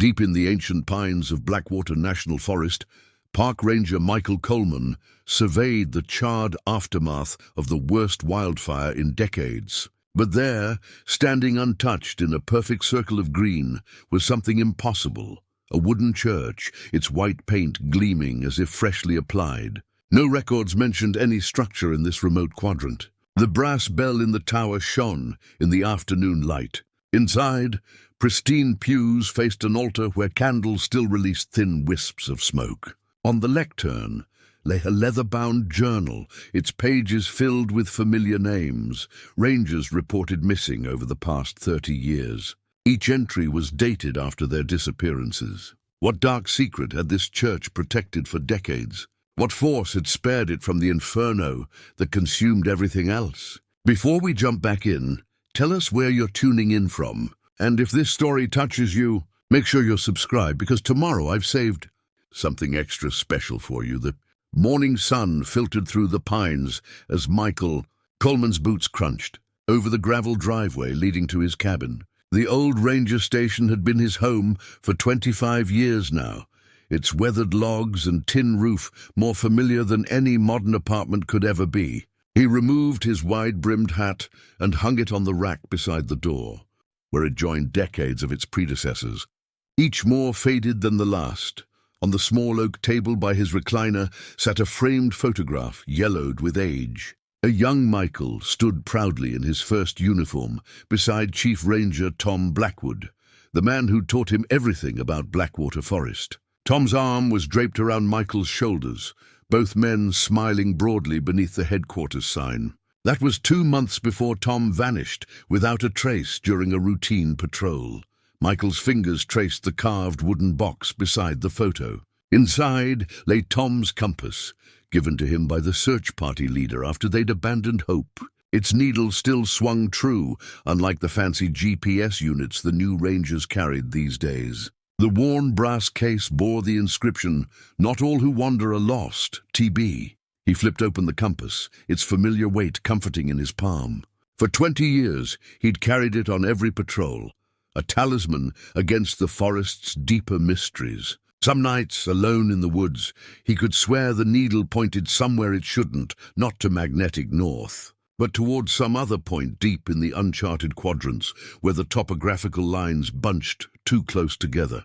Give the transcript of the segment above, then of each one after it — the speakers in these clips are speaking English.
Deep in the ancient pines of Blackwater National Forest, Park Ranger Michael Coleman surveyed the charred aftermath of the worst wildfire in decades. But there, standing untouched in a perfect circle of green, was something impossible. A wooden church, its white paint gleaming as if freshly applied. No records mentioned any structure in this remote quadrant. The brass bell in the tower shone in the afternoon light. Inside, pristine pews faced an altar where candles still released thin wisps of smoke. On the lectern lay a leather-bound journal, its pages filled with familiar names, rangers reported missing over the past 30 years. Each entry was dated after their disappearances. What dark secret had this church protected for decades? What force had spared it from the inferno that consumed everything else? Before we jump back in, tell us where you're tuning in from. And if this story touches you, make sure you're subscribed, because tomorrow I've saved something extra special for you. The morning sun filtered through the pines as Michael Coleman's boots crunched over the gravel driveway leading to his cabin. The old ranger station had been his home for 25 years now, its weathered logs and tin roof more familiar than any modern apartment could ever be. He removed his wide-brimmed hat and hung it on the rack beside the door, where it joined decades of its predecessors, each more faded than the last. On the small oak table by his recliner sat a framed photograph, yellowed with age. A young Michael stood proudly in his first uniform beside Chief Ranger Tom Blackwood, the man who taught him everything about Blackwater Forest. Tom's arm was draped around Michael's shoulders, both men smiling broadly beneath the headquarters sign. That was 2 months before Tom vanished without a trace during a routine patrol. Michael's fingers traced the carved wooden box beside the photo. Inside lay Tom's compass, given to him by the search party leader after they'd abandoned hope. Its needle still swung true, unlike the fancy GPS units the new Rangers carried these days. The worn brass case bore the inscription, "Not all who wander are lost, TB." He flipped open the compass, its familiar weight comforting in his palm. For 20 years, he'd carried it on every patrol, a talisman against the forest's deeper mysteries. Some nights, alone in the woods, he could swear the needle pointed somewhere it shouldn't, not to magnetic north, but towards some other point deep in the uncharted quadrants where the topographical lines bunched too close together.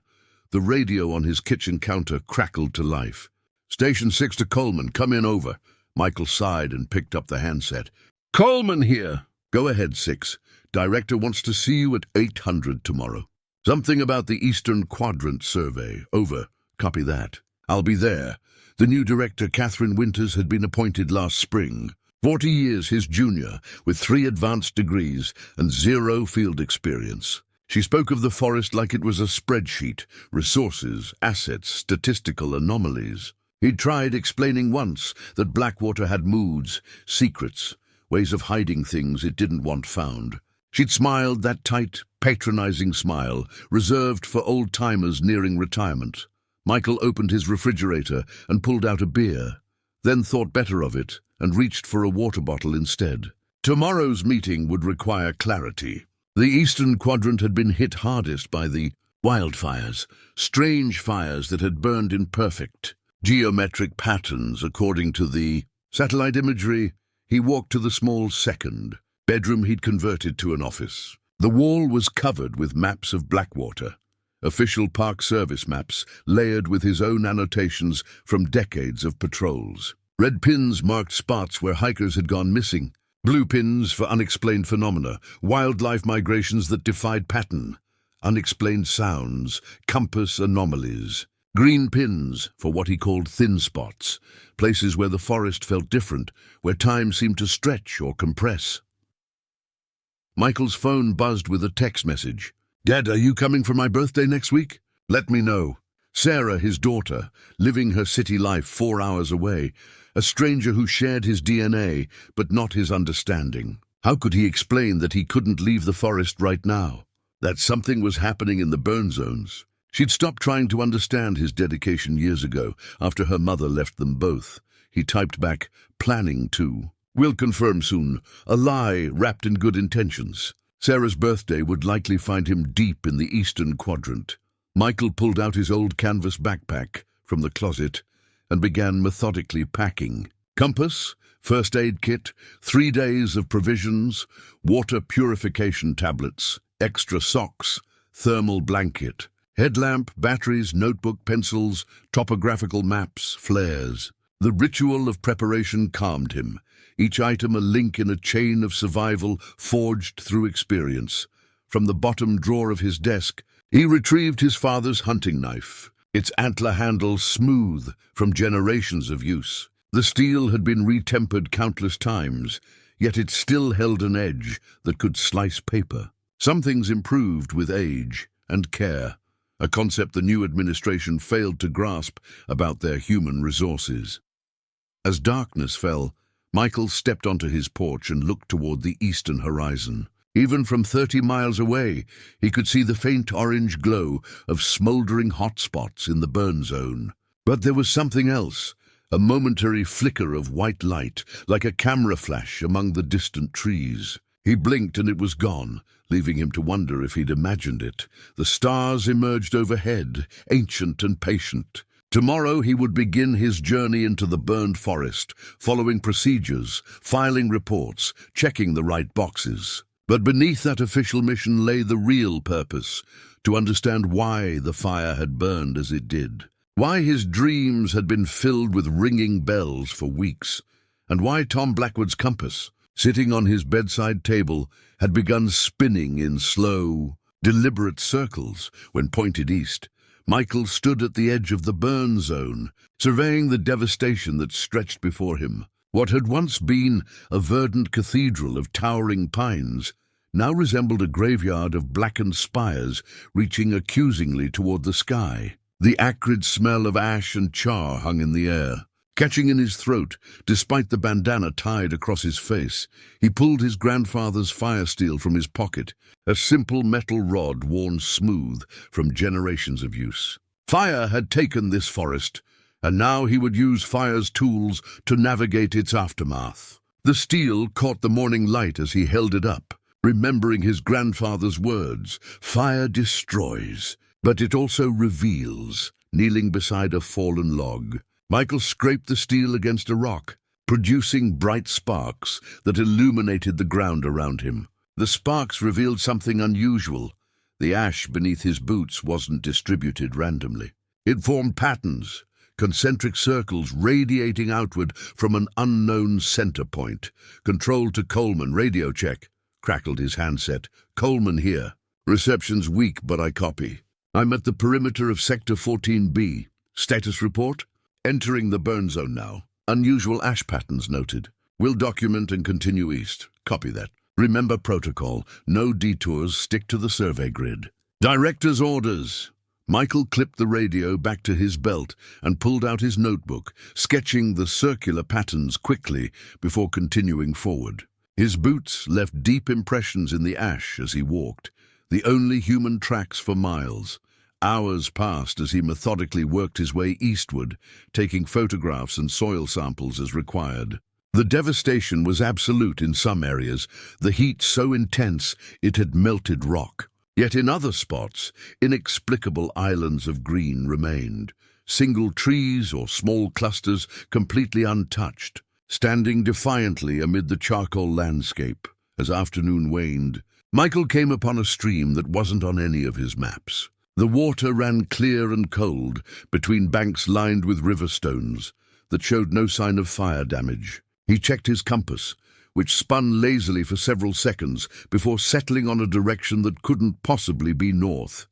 The radio on his kitchen counter crackled to life. "Station 6 to Coleman, come in over." Michael sighed and picked up the handset. "Coleman here." "Go ahead, 6. Director wants to see you at 800 tomorrow. Something about the Eastern Quadrant survey. Over. Copy that. I'll be there." The new director, Catherine Winters, had been appointed last spring. 40 years his junior, with 3 advanced degrees and 0 field experience. She spoke of the forest like it was a spreadsheet, resources, assets, statistical anomalies. He'd tried explaining once that Blackwater had moods, secrets, ways of hiding things it didn't want found. She'd smiled, that tight, patronizing smile, reserved for old-timers nearing retirement. Michael opened his refrigerator and pulled out a beer, then thought better of it and reached for a water bottle instead. Tomorrow's meeting would require clarity. The Eastern Quadrant had been hit hardest by the wildfires, strange fires that had burned in perfect geometric patterns according to the satellite imagery. He walked to the small second bedroom he'd converted to an office. The wall was covered with maps of Blackwater, official Park Service maps layered with his own annotations from decades of patrols. Red pins marked spots where hikers had gone missing, blue pins for unexplained phenomena, wildlife migrations that defied pattern, unexplained sounds, compass anomalies. Green pins for what he called thin spots, places where the forest felt different, where time seemed to stretch or compress. Michael's phone buzzed with a text message. "Dad, are you coming for my birthday next week? Let me know." Sarah, his daughter, living her city life 4 hours away, a stranger who shared his DNA but not his understanding. How could he explain that he couldn't leave the forest right now? That something was happening in the burn zones. She'd stopped trying to understand his dedication years ago, after her mother left them both. He typed back, "Planning to. We'll confirm soon." A lie wrapped in good intentions. Sarah's birthday would likely find him deep in the Eastern Quadrant. Michael pulled out his old canvas backpack from the closet and began methodically packing. Compass, first aid kit, 3 days of provisions, water purification tablets, extra socks, thermal blanket, headlamp, batteries, notebook, pencils, topographical maps, flares. The ritual of preparation calmed him, each item a link in a chain of survival forged through experience. From the bottom drawer of his desk, he retrieved his father's hunting knife, its antler handle smooth from generations of use. The steel had been retempered countless times, yet it still held an edge that could slice paper. Some things improved with age and care, a concept the new administration failed to grasp about their human resources. As darkness fell, Michael stepped onto his porch and looked toward the eastern horizon. Even from 30 miles away, he could see the faint orange glow of smoldering hotspots in the burn zone. But there was something else, a momentary flicker of white light, like a camera flash among the distant trees. He blinked and it was gone, leaving him to wonder if he'd imagined it. The stars emerged overhead, ancient and patient. Tomorrow he would begin his journey into the burned forest, following procedures, filing reports, checking the right boxes. But beneath that official mission lay the real purpose, to understand why the fire had burned as it did, why his dreams had been filled with ringing bells for weeks, and why Tom Blackwood's compass, sitting on his bedside table, had begun spinning in slow, deliberate circles when pointed east. Michael stood at the edge of the burn zone, surveying the devastation that stretched before him. What had once been a verdant cathedral of towering pines now resembled a graveyard of blackened spires reaching accusingly toward the sky. The acrid smell of ash and char hung in the air. Catching in his throat, despite the bandana tied across his face, he pulled his grandfather's fire steel from his pocket, a simple metal rod worn smooth from generations of use. Fire had taken this forest, and now he would use fire's tools to navigate its aftermath. The steel caught the morning light as he held it up, remembering his grandfather's words, "Fire destroys, but it also reveals," kneeling beside a fallen log. Michael scraped the steel against a rock, producing bright sparks that illuminated the ground around him. The sparks revealed something unusual. The ash beneath his boots wasn't distributed randomly. It formed patterns, concentric circles radiating outward from an unknown center point. "Control to Coleman, radio check," crackled his handset. "Coleman here. Reception's weak, but I copy. I'm at the perimeter of Sector 14B. Status report? Entering the burn zone now. Unusual ash patterns noted. Will document and continue east. Copy that. Remember protocol. No detours, stick to the survey grid." "Director's orders." Michael clipped the radio back to his belt and pulled out his notebook, sketching the circular patterns quickly before continuing forward. His boots left deep impressions in the ash as he walked, the only human tracks for miles. Hours passed as he methodically worked his way eastward, taking photographs and soil samples as required. The devastation was absolute in some areas, the heat so intense it had melted rock. Yet in other spots, inexplicable islands of green remained, single trees or small clusters completely untouched, standing defiantly amid the charcoal landscape. As afternoon waned, Michael came upon a stream that wasn't on any of his maps. The water ran clear and cold between banks lined with river stones that showed no sign of fire damage. He checked his compass, which spun lazily for several seconds before settling on a direction that couldn't possibly be north.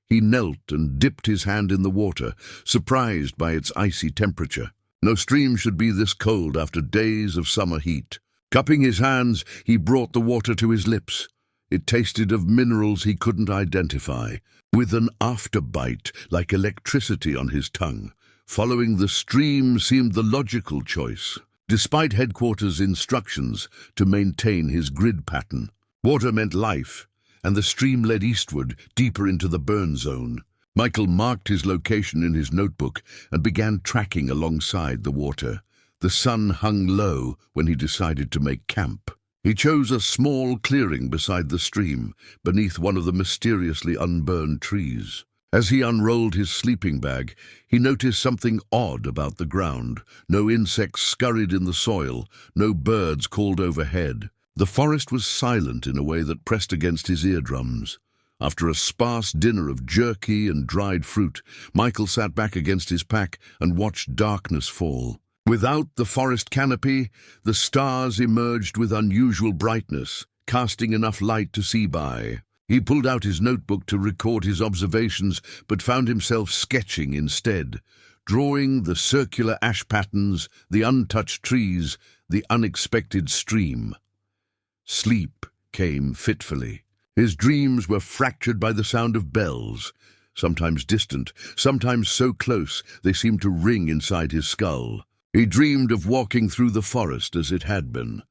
He knelt and dipped his hand in the water, surprised by its icy temperature. No stream should be this cold after days of summer heat. Cupping his hands, he brought the water to his lips. It tasted of minerals he couldn't identify, with an afterbite like electricity on his tongue. Following the stream seemed the logical choice, despite headquarters' instructions to maintain his grid pattern. Water meant life, and the stream led eastward, deeper into the burn zone. Michael marked his location in his notebook and began tracking alongside the water. The sun hung low when he decided to make camp. He chose a small clearing beside the stream, beneath one of the mysteriously unburned trees. As he unrolled his sleeping bag, he noticed something odd about the ground. No insects scurried in the soil, no birds called overhead. The forest was silent in a way that pressed against his eardrums. After a sparse dinner of jerky and dried fruit, Michael sat back against his pack and watched darkness fall. Without the forest canopy, the stars emerged with unusual brightness, casting enough light to see by. He pulled out his notebook to record his observations, but found himself sketching instead, drawing the circular ash patterns, the untouched trees, the unexpected stream. Sleep came fitfully. His dreams were fractured by the sound of bells, sometimes distant, sometimes so close they seemed to ring inside his skull. He dreamed of walking through the forest as it had been.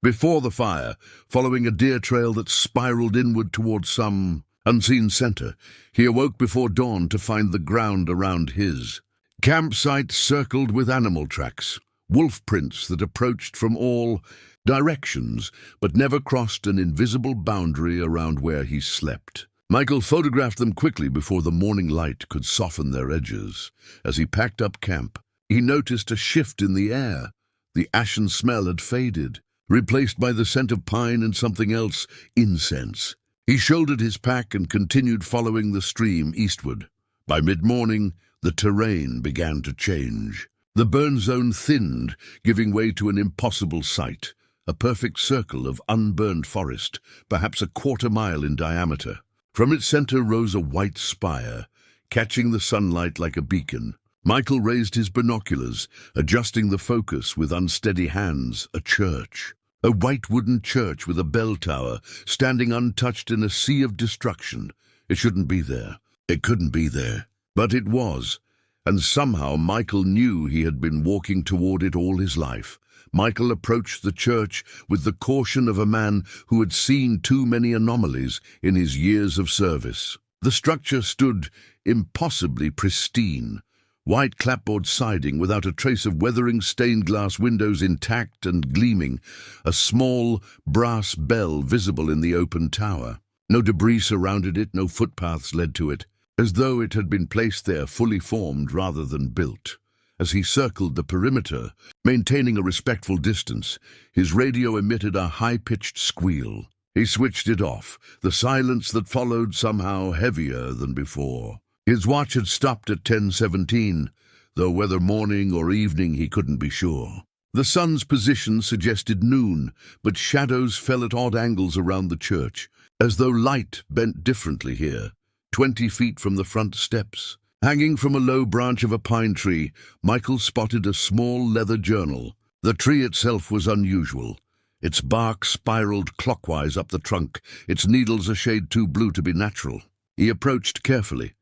Before the fire, following a deer trail that spiraled inward towards some unseen center, he awoke before dawn to find the ground around his campsite circled with animal tracks, wolf prints that approached from all directions but never crossed an invisible boundary around where he slept. Michael photographed them quickly before the morning light could soften their edges. As he packed up camp, he noticed a shift in the air. The ashen smell had faded, replaced by the scent of pine and something else, incense. He shouldered his pack and continued following the stream eastward. By mid-morning, the terrain began to change. The burn zone thinned, giving way to an impossible sight, a perfect circle of unburned forest, perhaps a quarter-mile in diameter. From its center rose a white spire, catching the sunlight like a beacon. Michael raised his binoculars, adjusting the focus with unsteady hands. A church. A white wooden church with a bell tower, standing untouched in a sea of destruction. It shouldn't be there. It couldn't be there. But it was, and somehow Michael knew he had been walking toward it all his life. Michael approached the church with the caution of a man who had seen too many anomalies in his years of service. The structure stood impossibly pristine. White clapboard siding without a trace of weathering, stained glass windows intact and gleaming, a small brass bell visible in the open tower. No debris surrounded it, no footpaths led to it, as though it had been placed there fully formed rather than built. As he circled the perimeter, maintaining a respectful distance, his radio emitted a high-pitched squeal. He switched it off, the silence that followed somehow heavier than before. His watch had stopped at 10:17, though whether morning or evening he couldn't be sure. The sun's position suggested noon, but shadows fell at odd angles around the church, as though light bent differently here, 20 feet from the front steps. Hanging from a low branch of a pine tree, Michael spotted a small leather journal. The tree itself was unusual. Its bark spiraled clockwise up the trunk, its needles a shade too blue to be natural. He approached carefully,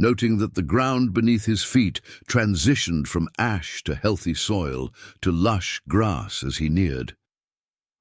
noting that the ground beneath his feet transitioned from ash to healthy soil to lush grass as he neared.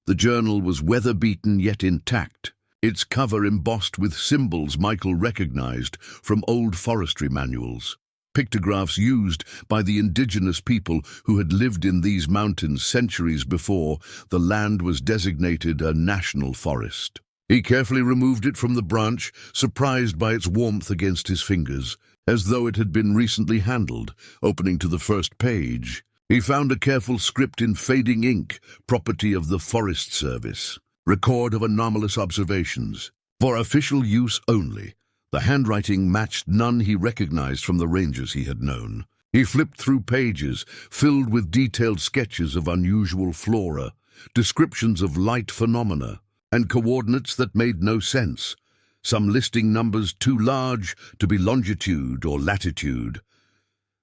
The journal was weather-beaten yet intact, its cover embossed with symbols Michael recognized from old forestry manuals, pictographs used by the indigenous people who had lived in these mountains centuries before the land was designated a national forest. He carefully removed it from the branch, surprised by its warmth against his fingers, as though it had been recently handled. Opening to the first page, he found a careful script in fading ink, property of the Forest Service. Record of anomalous observations. For official use only. The handwriting matched none he recognized from the rangers he had known. He flipped through pages, filled with detailed sketches of unusual flora, descriptions of light phenomena, and coordinates that made no sense, some listing numbers too large to be longitude or latitude.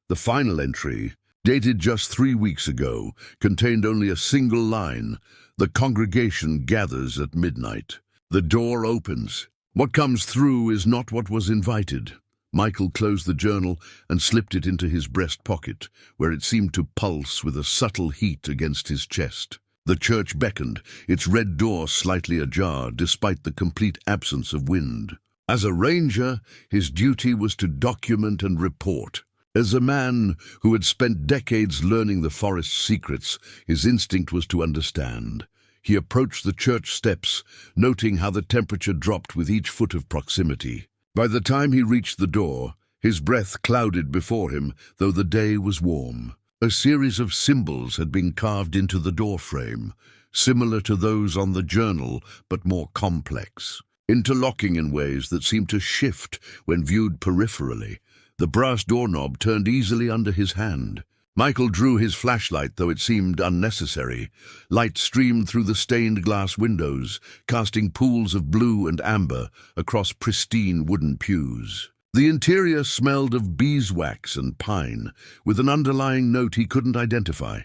The final entry, dated just 3 weeks ago, contained only a single line: "The congregation gathers at midnight. The door opens. What comes through is not what was invited." Michael closed the journal and slipped it into his breast pocket, where it seemed to pulse with a subtle heat against his chest. The church beckoned, its red door slightly ajar despite the complete absence of wind. As a ranger, his duty was to document and report. As a man who had spent decades learning the forest's secrets, his instinct was to understand. He approached the church steps, noting how the temperature dropped with each foot of proximity. By the time he reached the door, his breath clouded before him, though the day was warm. A series of symbols had been carved into the door frame, similar to those on the journal, but more complex, interlocking in ways that seemed to shift when viewed peripherally. The brass doorknob turned easily under his hand. Michael drew his flashlight, though it seemed unnecessary. Light streamed through the stained glass windows, casting pools of blue and amber across pristine wooden pews. The interior smelled of beeswax and pine, with an underlying note he couldn't identify,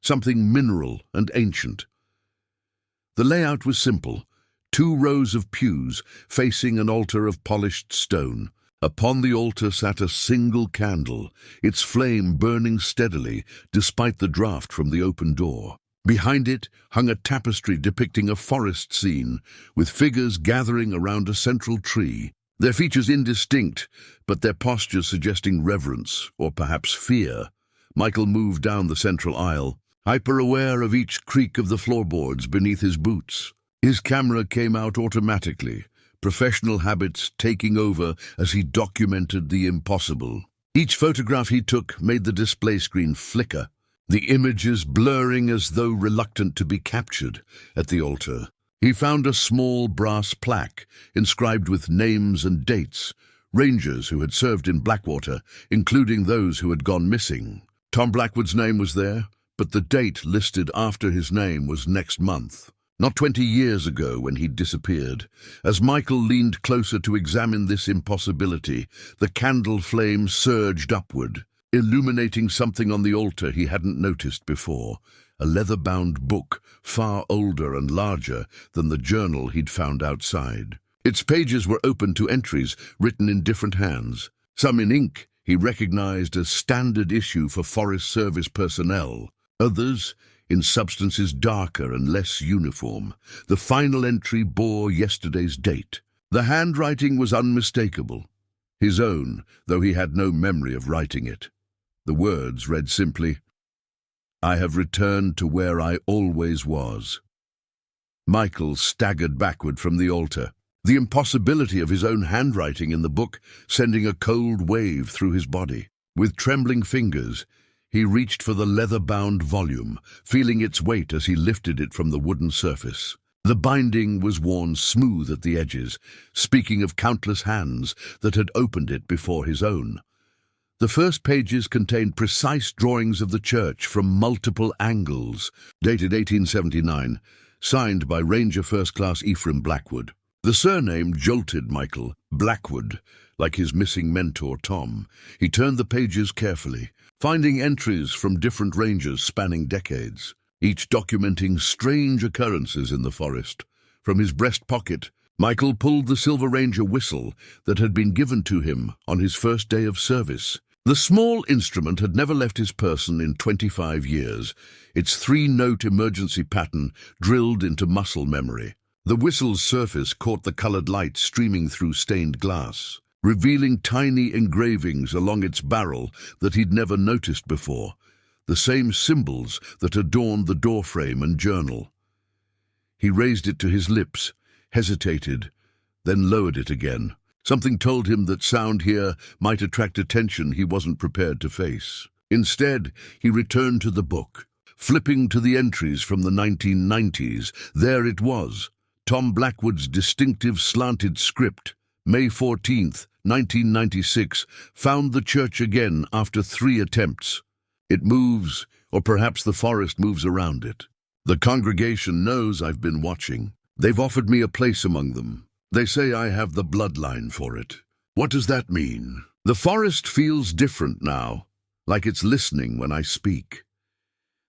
something mineral and ancient. The layout was simple: 2 rows of pews facing an altar of polished stone. Upon the altar sat a single candle, its flame burning steadily despite the draught from the open door. Behind it hung a tapestry depicting a forest scene, with figures gathering around a central tree, their features indistinct, but their postures suggesting reverence, or perhaps fear. Michael moved down the central aisle, hyper-aware of each creak of the floorboards beneath his boots. His camera came out automatically, professional habits taking over as he documented the impossible. Each photograph he took made the display screen flicker, the images blurring as though reluctant to be captured. At the altar, he found a small brass plaque inscribed with names and dates, rangers who had served in Blackwater, including those who had gone missing. Tom Blackwood's name was there, but the date listed after his name was next month. Not 20 years ago when he'd disappeared. As Michael leaned closer to examine this impossibility, the candle flame surged upward, illuminating something on the altar he hadn't noticed before: a leather-bound book, far older and larger than the journal he'd found outside. Its pages were open to entries written in different hands, some in ink he recognized as standard issue for Forest Service personnel, others in substances darker and less uniform. The final entry bore yesterday's date. The handwriting was unmistakable, his own, though he had no memory of writing it. The words read simply, "I have returned to where I always was." Michael staggered backward from the altar, the impossibility of his own handwriting in the book sending a cold wave through his body. With trembling fingers, he reached for the leather-bound volume, feeling its weight as he lifted it from the wooden surface. The binding was worn smooth at the edges, speaking of countless hands that had opened it before his own. The first pages contained precise drawings of the church from multiple angles, dated 1879, signed by Ranger First Class Ephraim Blackwood. The surname jolted Michael, Blackwood, like his missing mentor Tom. He turned the pages carefully, finding entries from different rangers spanning decades, each documenting strange occurrences in the forest. From his breast pocket, Michael pulled the Silver Ranger whistle that had been given to him on his first day of service. The small instrument had never left his person in 25 years, its 3-note emergency pattern drilled into muscle memory. The whistle's surface caught the colored light streaming through stained glass, revealing tiny engravings along its barrel that he'd never noticed before, the same symbols that adorned the doorframe and journal. He raised it to his lips, hesitated, then lowered it again. Something told him that sound here might attract attention he wasn't prepared to face. Instead, he returned to the book. Flipping to the entries from the 1990s, there it was, Tom Blackwood's distinctive slanted script. May 14th, 1996, found the church again after 3 attempts. It moves, or perhaps the forest moves around it. The congregation knows I've been watching. They've offered me a place among them. They say I have the bloodline for it. What does that mean? The forest feels different now, like it's listening when I speak.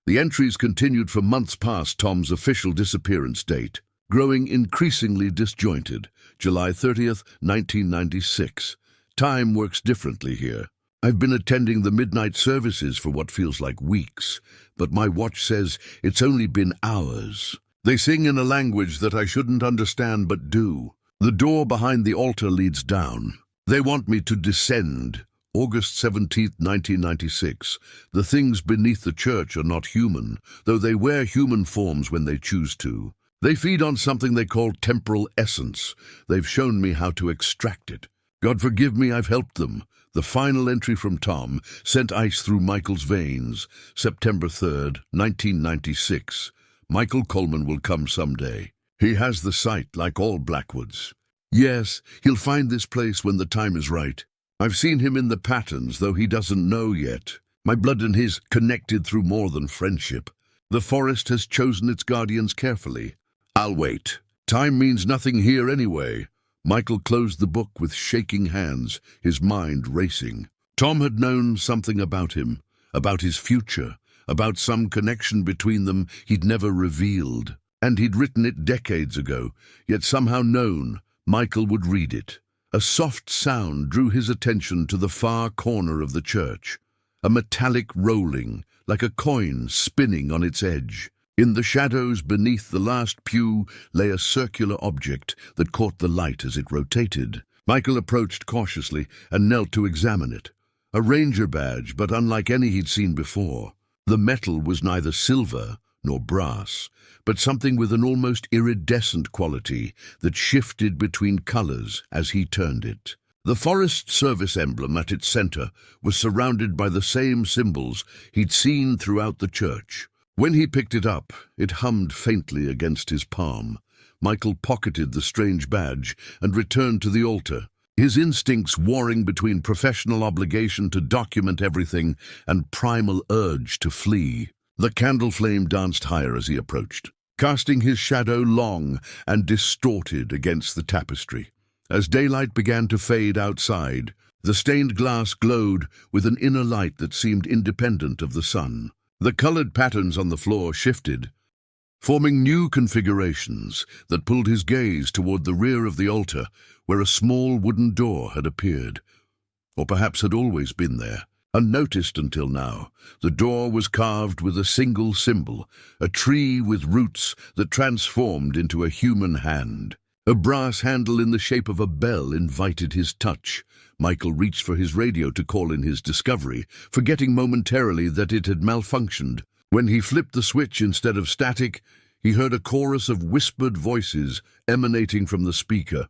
The entries continued for months past Tom's official disappearance date, growing increasingly disjointed. July 30th, 1996. Time works differently here. I've been attending the midnight services for what feels like weeks, but my watch says it's only been hours. They sing in a language that I shouldn't understand but do. The door behind the altar leads down. They want me to descend. August 17th, 1996. The things beneath the church are not human, though they wear human forms when they choose to. They feed on something they call temporal essence. They've shown me how to extract it. God forgive me, I've helped them. The final entry from Tom sent ice through Michael's veins. September 3rd, 1996. Michael Coleman will come someday. He has the sight like all Blackwoods. Yes, he'll find this place when the time is right. I've seen him in the patterns, though he doesn't know yet. My blood and his connected through more than friendship. The forest has chosen its guardians carefully. I'll wait. Time means nothing here anyway. Michael closed the book with shaking hands, his mind racing. Tom had known something about him, about his future, about some connection between them he'd never revealed. And he'd written it decades ago, yet somehow known Michael would read it. A soft sound drew his attention to the far corner of the church, a metallic rolling, like a coin spinning on its edge. In the shadows beneath the last pew lay a circular object that caught the light as it rotated. Michael approached cautiously and knelt to examine it. A ranger badge, but unlike any he'd seen before. The metal was neither silver nor brass, but something with an almost iridescent quality that shifted between colors as he turned it. The Forest Service emblem at its center was surrounded by the same symbols he'd seen throughout the church. When he picked it up, it hummed faintly against his palm. Michael pocketed the strange badge and returned to the altar, his instincts warring between professional obligation to document everything and primal urge to flee. The candle flame danced higher as he approached, casting his shadow long and distorted against the tapestry. As daylight began to fade outside, the stained glass glowed with an inner light that seemed independent of the sun. The colored patterns on the floor shifted, forming new configurations that pulled his gaze toward the rear of the altar, where a small wooden door had appeared, or perhaps had always been there. Unnoticed until now, the door was carved with a single symbol, a tree with roots that transformed into a human hand. A brass handle in the shape of a bell invited his touch. Michael reached for his radio to call in his discovery, forgetting momentarily that it had malfunctioned. When he flipped the switch instead of static, he heard a chorus of whispered voices emanating from the speaker.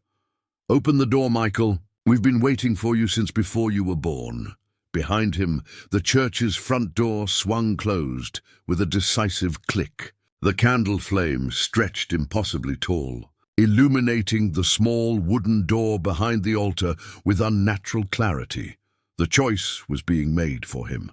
"Open the door, Michael. We've been waiting for you since before you were born." Behind him, the church's front door swung closed with a decisive click. The candle flame stretched impossibly tall, illuminating the small wooden door behind the altar with unnatural clarity. The choice was being made for him.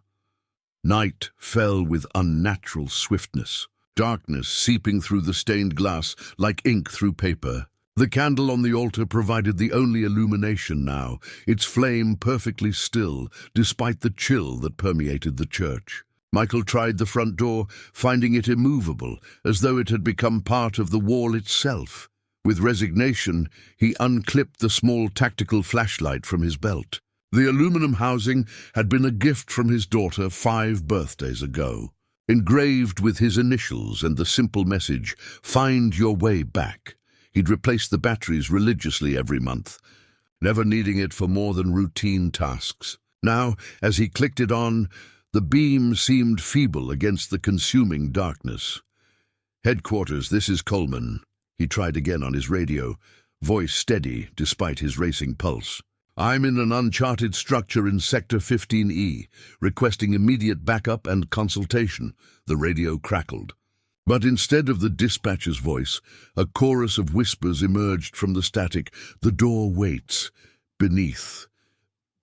Night fell with unnatural swiftness, darkness seeping through the stained glass like ink through paper. The candle on the altar provided the only illumination now, its flame perfectly still, despite the chill that permeated the church. Michael tried the front door, finding it immovable, as though it had become part of the wall itself. With resignation, he unclipped the small tactical flashlight from his belt. The aluminum housing had been a gift from his daughter 5 birthdays ago, engraved with his initials and the simple message, "Find your way back." He'd replaced the batteries religiously every month, never needing it for more than routine tasks. Now, as he clicked it on, the beam seemed feeble against the consuming darkness. "Headquarters, this is Coleman." He tried again on his radio, voice steady despite his racing pulse. "I'm in an uncharted structure in Sector 15E, requesting immediate backup and consultation." The radio crackled. But instead of the dispatcher's voice, a chorus of whispers emerged from the static. "The door waits. Beneath.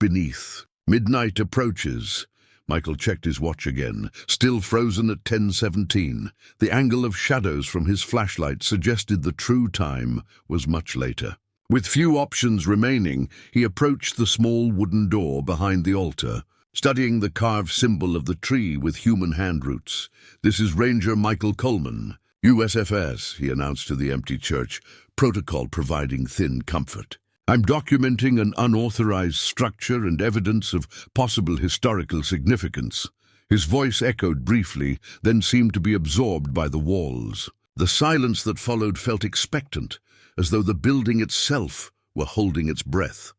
Beneath. Midnight approaches." Michael checked his watch again, still frozen at 10:17. The angle of shadows from his flashlight suggested the true time was much later. With few options remaining, he approached the small wooden door behind the altar, studying the carved symbol of the tree with human hand roots. "This is Ranger Michael Coleman, USFS," he announced to the empty church, protocol providing thin comfort. "I'm documenting an unauthorized structure and evidence of possible historical significance." His voice echoed briefly, then seemed to be absorbed by the walls. The silence that followed felt expectant, as though the building itself were holding its breath.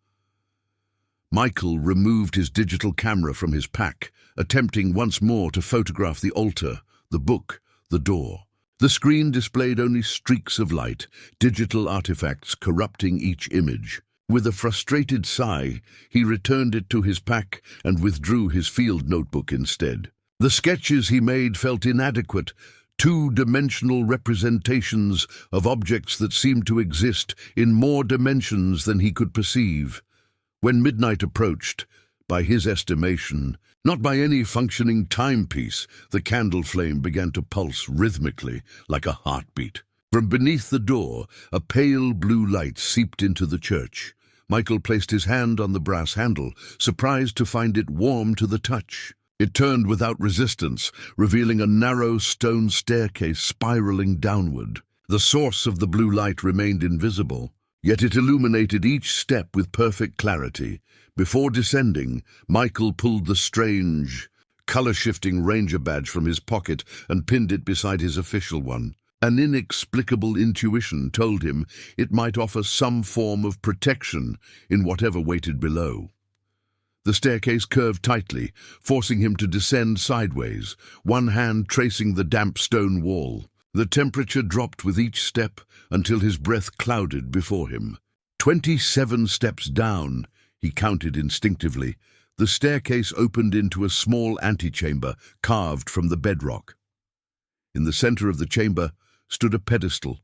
Michael removed his digital camera from his pack, attempting once more to photograph the altar, the book, the door. The screen displayed only streaks of light, digital artifacts corrupting each image. With a frustrated sigh, he returned it to his pack and withdrew his field notebook instead. The sketches he made felt inadequate, two-dimensional representations of objects that seemed to exist in more dimensions than he could perceive. When midnight approached, by his estimation, not by any functioning timepiece, the candle flame began to pulse rhythmically like a heartbeat. From beneath the door, a pale blue light seeped into the church. Michael placed his hand on the brass handle, surprised to find it warm to the touch. It turned without resistance, revealing a narrow stone staircase spiraling downward. The source of the blue light remained invisible, yet it illuminated each step with perfect clarity. Before descending, Michael pulled the strange, color-shifting ranger badge from his pocket and pinned it beside his official one. An inexplicable intuition told him it might offer some form of protection in whatever waited below. The staircase curved tightly, forcing him to descend sideways, one hand tracing the damp stone wall. The temperature dropped with each step until his breath clouded before him. 27 steps down, he counted instinctively. The staircase opened into a small antechamber carved from the bedrock. In the center of the chamber stood a pedestal,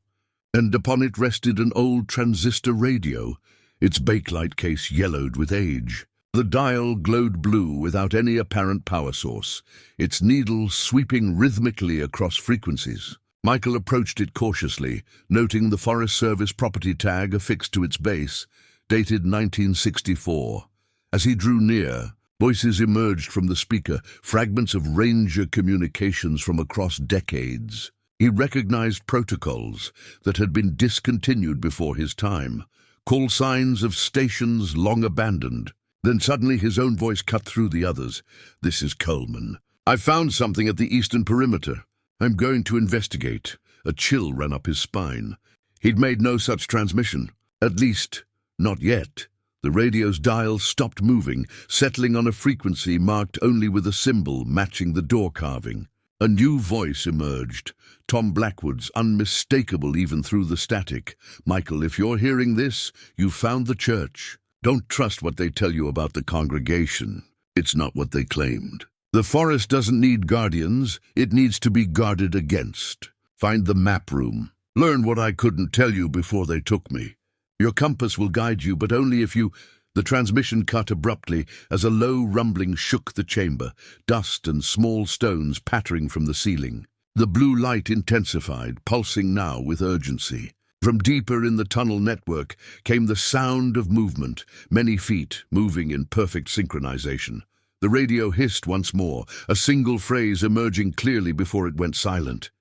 and upon it rested an old transistor radio, its bakelite case yellowed with age. The dial glowed blue without any apparent power source, its needle sweeping rhythmically across frequencies. Michael approached it cautiously, noting the Forest Service property tag affixed to its base, dated 1964. As he drew near, voices emerged from the speaker, fragments of Ranger communications from across decades. He recognized protocols that had been discontinued before his time, call signs of stations long abandoned. Then suddenly his own voice cut through the others. "This is Coleman. I found something at the eastern perimeter. I'm going to investigate." A chill ran up his spine. He'd made no such transmission. At least, not yet. The radio's dial stopped moving, settling on a frequency marked only with a symbol matching the door carving. A new voice emerged, Tom Blackwood's, unmistakable even through the static. "Michael, if you're hearing this, you've found the church. Don't trust what they tell you about the congregation. It's not what they claimed. The forest doesn't need guardians, it needs to be guarded against. Find the map room. Learn what I couldn't tell you before they took me. Your compass will guide you, but only if you—" The transmission cut abruptly as a low rumbling shook the chamber, dust and small stones pattering from the ceiling. The blue light intensified, pulsing now with urgency. From deeper in the tunnel network came the sound of movement, many feet moving in perfect synchronization. The radio hissed once more, a single phrase emerging clearly before it went silent.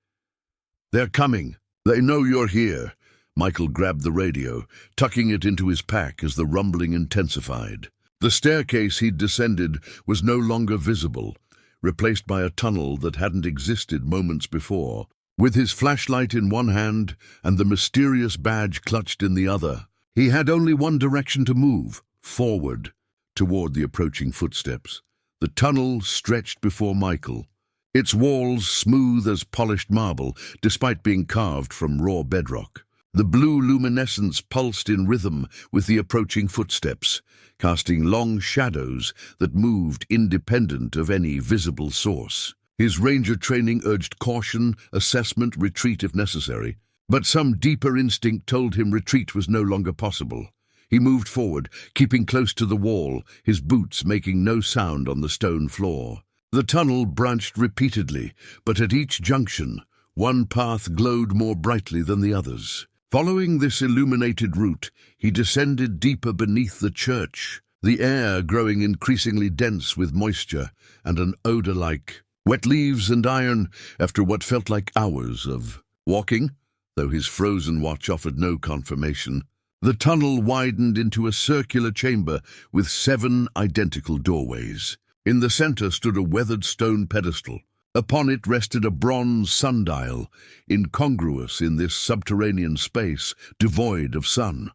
"They're coming. They know you're here." Michael grabbed the radio, tucking it into his pack as the rumbling intensified. The staircase he'd descended was no longer visible, replaced by a tunnel that hadn't existed moments before. With his flashlight in one hand and the mysterious badge clutched in the other, he had only one direction to move, forward, toward the approaching footsteps. The tunnel stretched before Michael, its walls smooth as polished marble, despite being carved from raw bedrock. The blue luminescence pulsed in rhythm with the approaching footsteps, casting long shadows that moved independent of any visible source. His ranger training urged caution, assessment, retreat if necessary, but some deeper instinct told him retreat was no longer possible. He moved forward, keeping close to the wall, his boots making no sound on the stone floor. The tunnel branched repeatedly, but at each junction, one path glowed more brightly than the others. Following this illuminated route, he descended deeper beneath the church, the air growing increasingly dense with moisture and an odor like wet leaves and iron after what felt like hours of walking, though his frozen watch offered no confirmation. The tunnel widened into a circular chamber with 7 identical doorways. In the center stood a weathered stone pedestal. Upon it rested a bronze sundial, incongruous in this subterranean space, devoid of sun.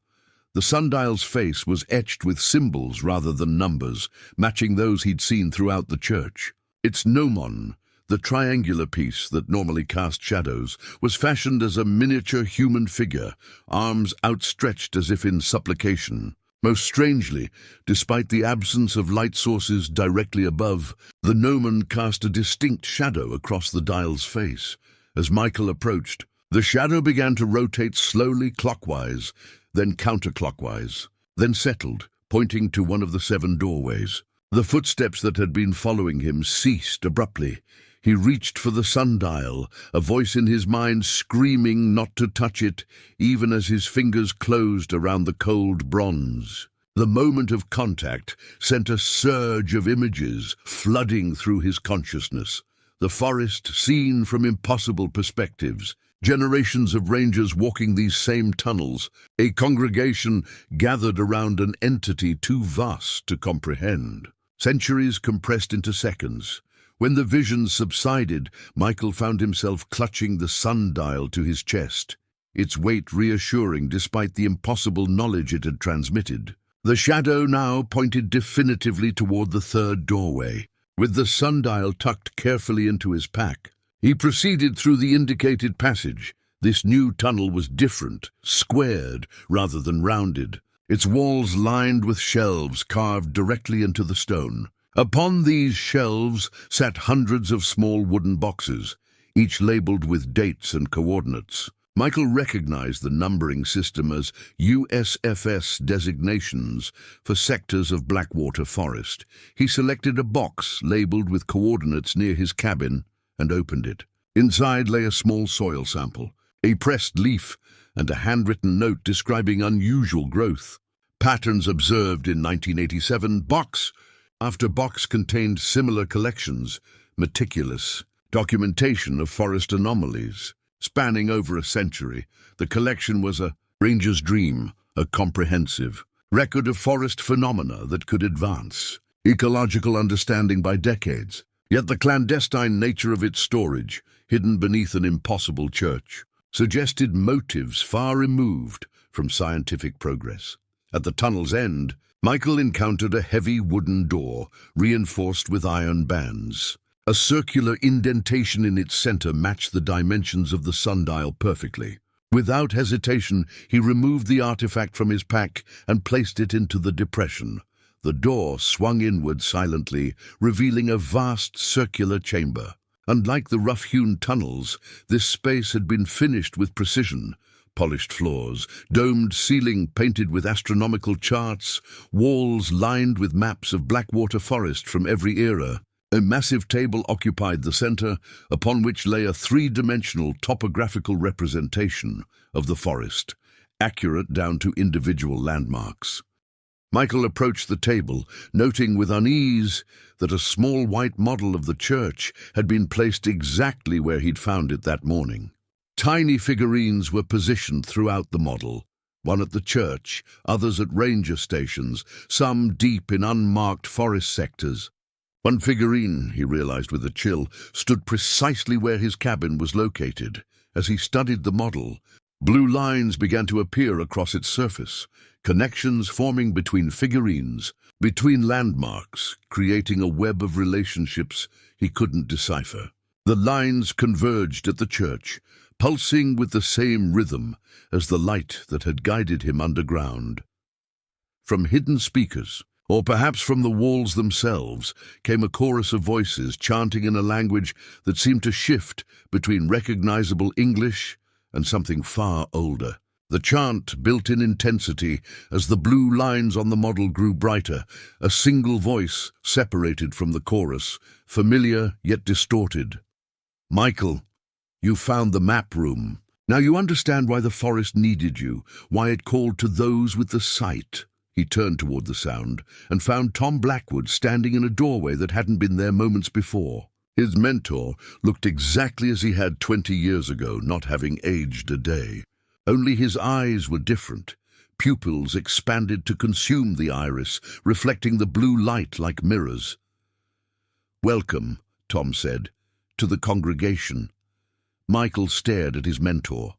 The sundial's face was etched with symbols rather than numbers, matching those he'd seen throughout the church. Its gnomon, the triangular piece that normally cast shadows, was fashioned as a miniature human figure, arms outstretched as if in supplication. Most strangely, despite the absence of light sources directly above, the gnomon cast a distinct shadow across the dial's face. As Michael approached, the shadow began to rotate slowly clockwise, then counterclockwise, then settled, pointing to one of the 7 doorways. The footsteps that had been following him ceased abruptly. He reached for the sundial, a voice in his mind screaming not to touch it, even as his fingers closed around the cold bronze. The moment of contact sent a surge of images flooding through his consciousness. The forest seen from impossible perspectives, generations of rangers walking these same tunnels, a congregation gathered around an entity too vast to comprehend. Centuries compressed into seconds. When the visions subsided, Michael found himself clutching the sundial to his chest, its weight reassuring despite the impossible knowledge it had transmitted. The shadow now pointed definitively toward the 3rd doorway. With the sundial tucked carefully into his pack, he proceeded through the indicated passage. This new tunnel was different, squared rather than rounded, its walls lined with shelves carved directly into the stone. Upon these shelves sat hundreds of small wooden boxes, each labeled with dates and coordinates. Michael recognized the numbering system as USFS designations for sectors of Blackwater Forest. He selected a box labeled with coordinates near his cabin and opened it. Inside lay a small soil sample, a pressed leaf, and a handwritten note describing unusual growth. Patterns observed in 1987. Box after box contained similar collections, meticulous documentation of forest anomalies. Spanning over a century, the collection was a ranger's dream, a comprehensive record of forest phenomena that could advance ecological understanding by decades. Yet the clandestine nature of its storage, hidden beneath an impossible church, suggested motives far removed from scientific progress. At the tunnel's end, Michael encountered a heavy wooden door, reinforced with iron bands. A circular indentation in its center matched the dimensions of the sundial perfectly. Without hesitation, he removed the artifact from his pack and placed it into the depression. The door swung inward silently, revealing a vast circular chamber. Unlike the rough-hewn tunnels, this space had been finished with precision. Polished floors, domed ceiling painted with astronomical charts, walls lined with maps of Blackwater Forest from every era. A massive table occupied the center, upon which lay a 3-dimensional topographical representation of the forest, accurate down to individual landmarks. Michael approached the table, noting with unease that a small white model of the church had been placed exactly where he'd found it that morning. Tiny figurines were positioned throughout the model, one at the church, others at ranger stations, some deep in unmarked forest sectors. One figurine, he realized with a chill, stood precisely where his cabin was located. As he studied the model, blue lines began to appear across its surface, connections forming between figurines, between landmarks, creating a web of relationships he couldn't decipher. The lines converged at the church, pulsing with the same rhythm as the light that had guided him underground. From hidden speakers, or perhaps from the walls themselves, came a chorus of voices chanting in a language that seemed to shift between recognizable English and something far older. The chant built in intensity as the blue lines on the model grew brighter, a single voice separated from the chorus, familiar yet distorted. "Michael, you found the map room. Now you understand why the forest needed you, why it called to those with the sight." He turned toward the sound and found Tom Blackwood standing in a doorway that hadn't been there moments before. His mentor looked exactly as he had 20 years ago, not having aged a day. Only his eyes were different. Pupils expanded to consume the iris, reflecting the blue light like mirrors. "Welcome," Tom said, "to the congregation." Michael stared at his mentor,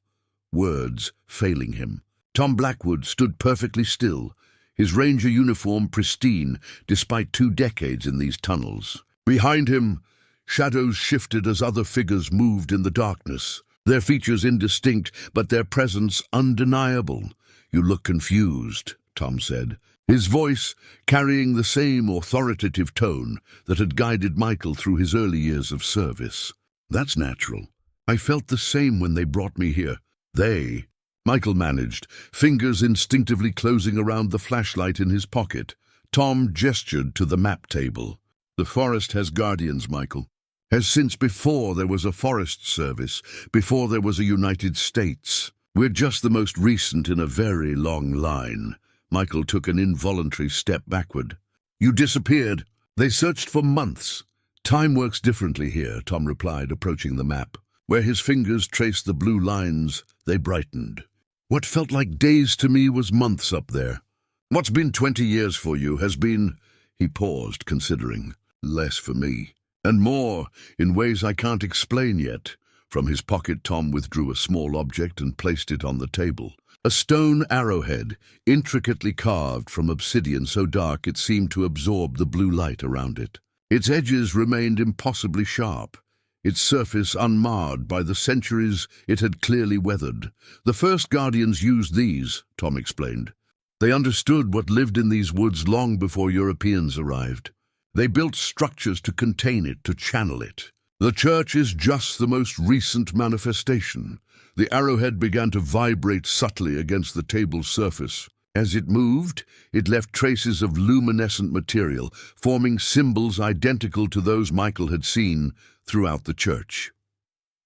words failing him. Tom Blackwood stood perfectly still, his ranger uniform pristine despite 2 decades in these tunnels. Behind him, shadows shifted as other figures moved in the darkness, their features indistinct but their presence undeniable. "You look confused," Tom said, his voice carrying the same authoritative tone that had guided Michael through his early years of service. That's natural. I felt the same when they brought me here. They, Michael managed, fingers instinctively closing around the flashlight in his pocket. Tom gestured to the map table. The forest has guardians, Michael. Has since before there was a Forest Service, before there was a United States. We're just the most recent in a very long line. Michael took an involuntary step backward. You disappeared. They searched for months. Time works differently here, Tom replied, approaching the map. Where his fingers traced the blue lines, they brightened. What felt like days to me was months up there. What's been 20 years for you has been, he paused, considering, less for me. And more, in ways I can't explain yet. From his pocket, Tom withdrew a small object and placed it on the table. A stone arrowhead, intricately carved from obsidian so dark it seemed to absorb the blue light around it. Its edges remained impossibly sharp, its surface unmarred by the centuries it had clearly weathered. The first Guardians used these, Tom explained. They understood what lived in these woods long before Europeans arrived. They built structures to contain it, to channel it. The church is just the most recent manifestation. The arrowhead began to vibrate subtly against the table's surface. As it moved, it left traces of luminescent material, forming symbols identical to those Michael had seen throughout the church.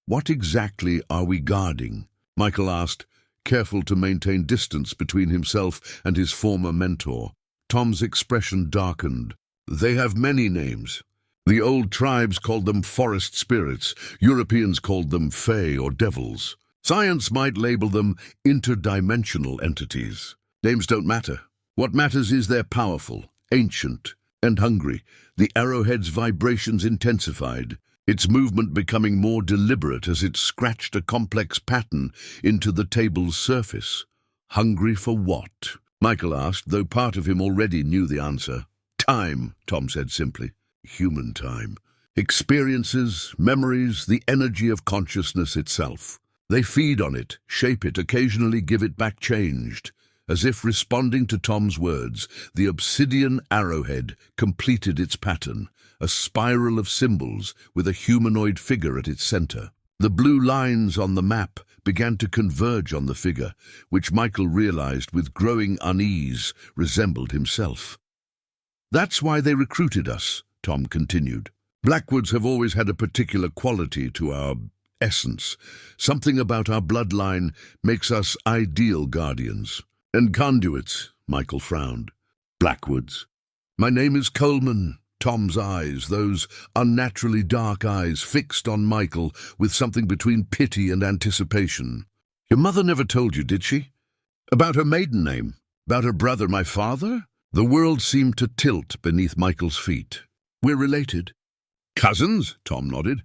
What exactly are we guarding? Michael asked, careful to maintain distance between himself and his former mentor. Tom's expression darkened. They have many names. The old tribes called them forest spirits. Europeans called them fae or devils. Science might label them interdimensional entities. Names don't matter. What matters is they're powerful, ancient, and hungry. The arrowhead's vibrations intensified, its movement becoming more deliberate as it scratched a complex pattern into the table's surface. Hungry for what? Michael asked, though part of him already knew the answer. Time, Tom said simply. Human time. Experiences, memories, the energy of consciousness itself. They feed on it, shape it, occasionally give it back changed. As if responding to Tom's words, the obsidian arrowhead completed its pattern, a spiral of symbols with a humanoid figure at its center. The blue lines on the map began to converge on the figure, which Michael realized with growing unease resembled himself. That's why they recruited us, Tom continued. Blackwoods have always had a particular quality to our essence. Something about our bloodline makes us ideal guardians. And conduits, Michael frowned. Blackwoods. My name is Coleman. Tom's eyes, those unnaturally dark eyes, fixed on Michael with something between pity and anticipation. Your mother never told you, did she? About her maiden name? About her brother, my father? The world seemed to tilt beneath Michael's feet. We're related. Cousins? Tom nodded.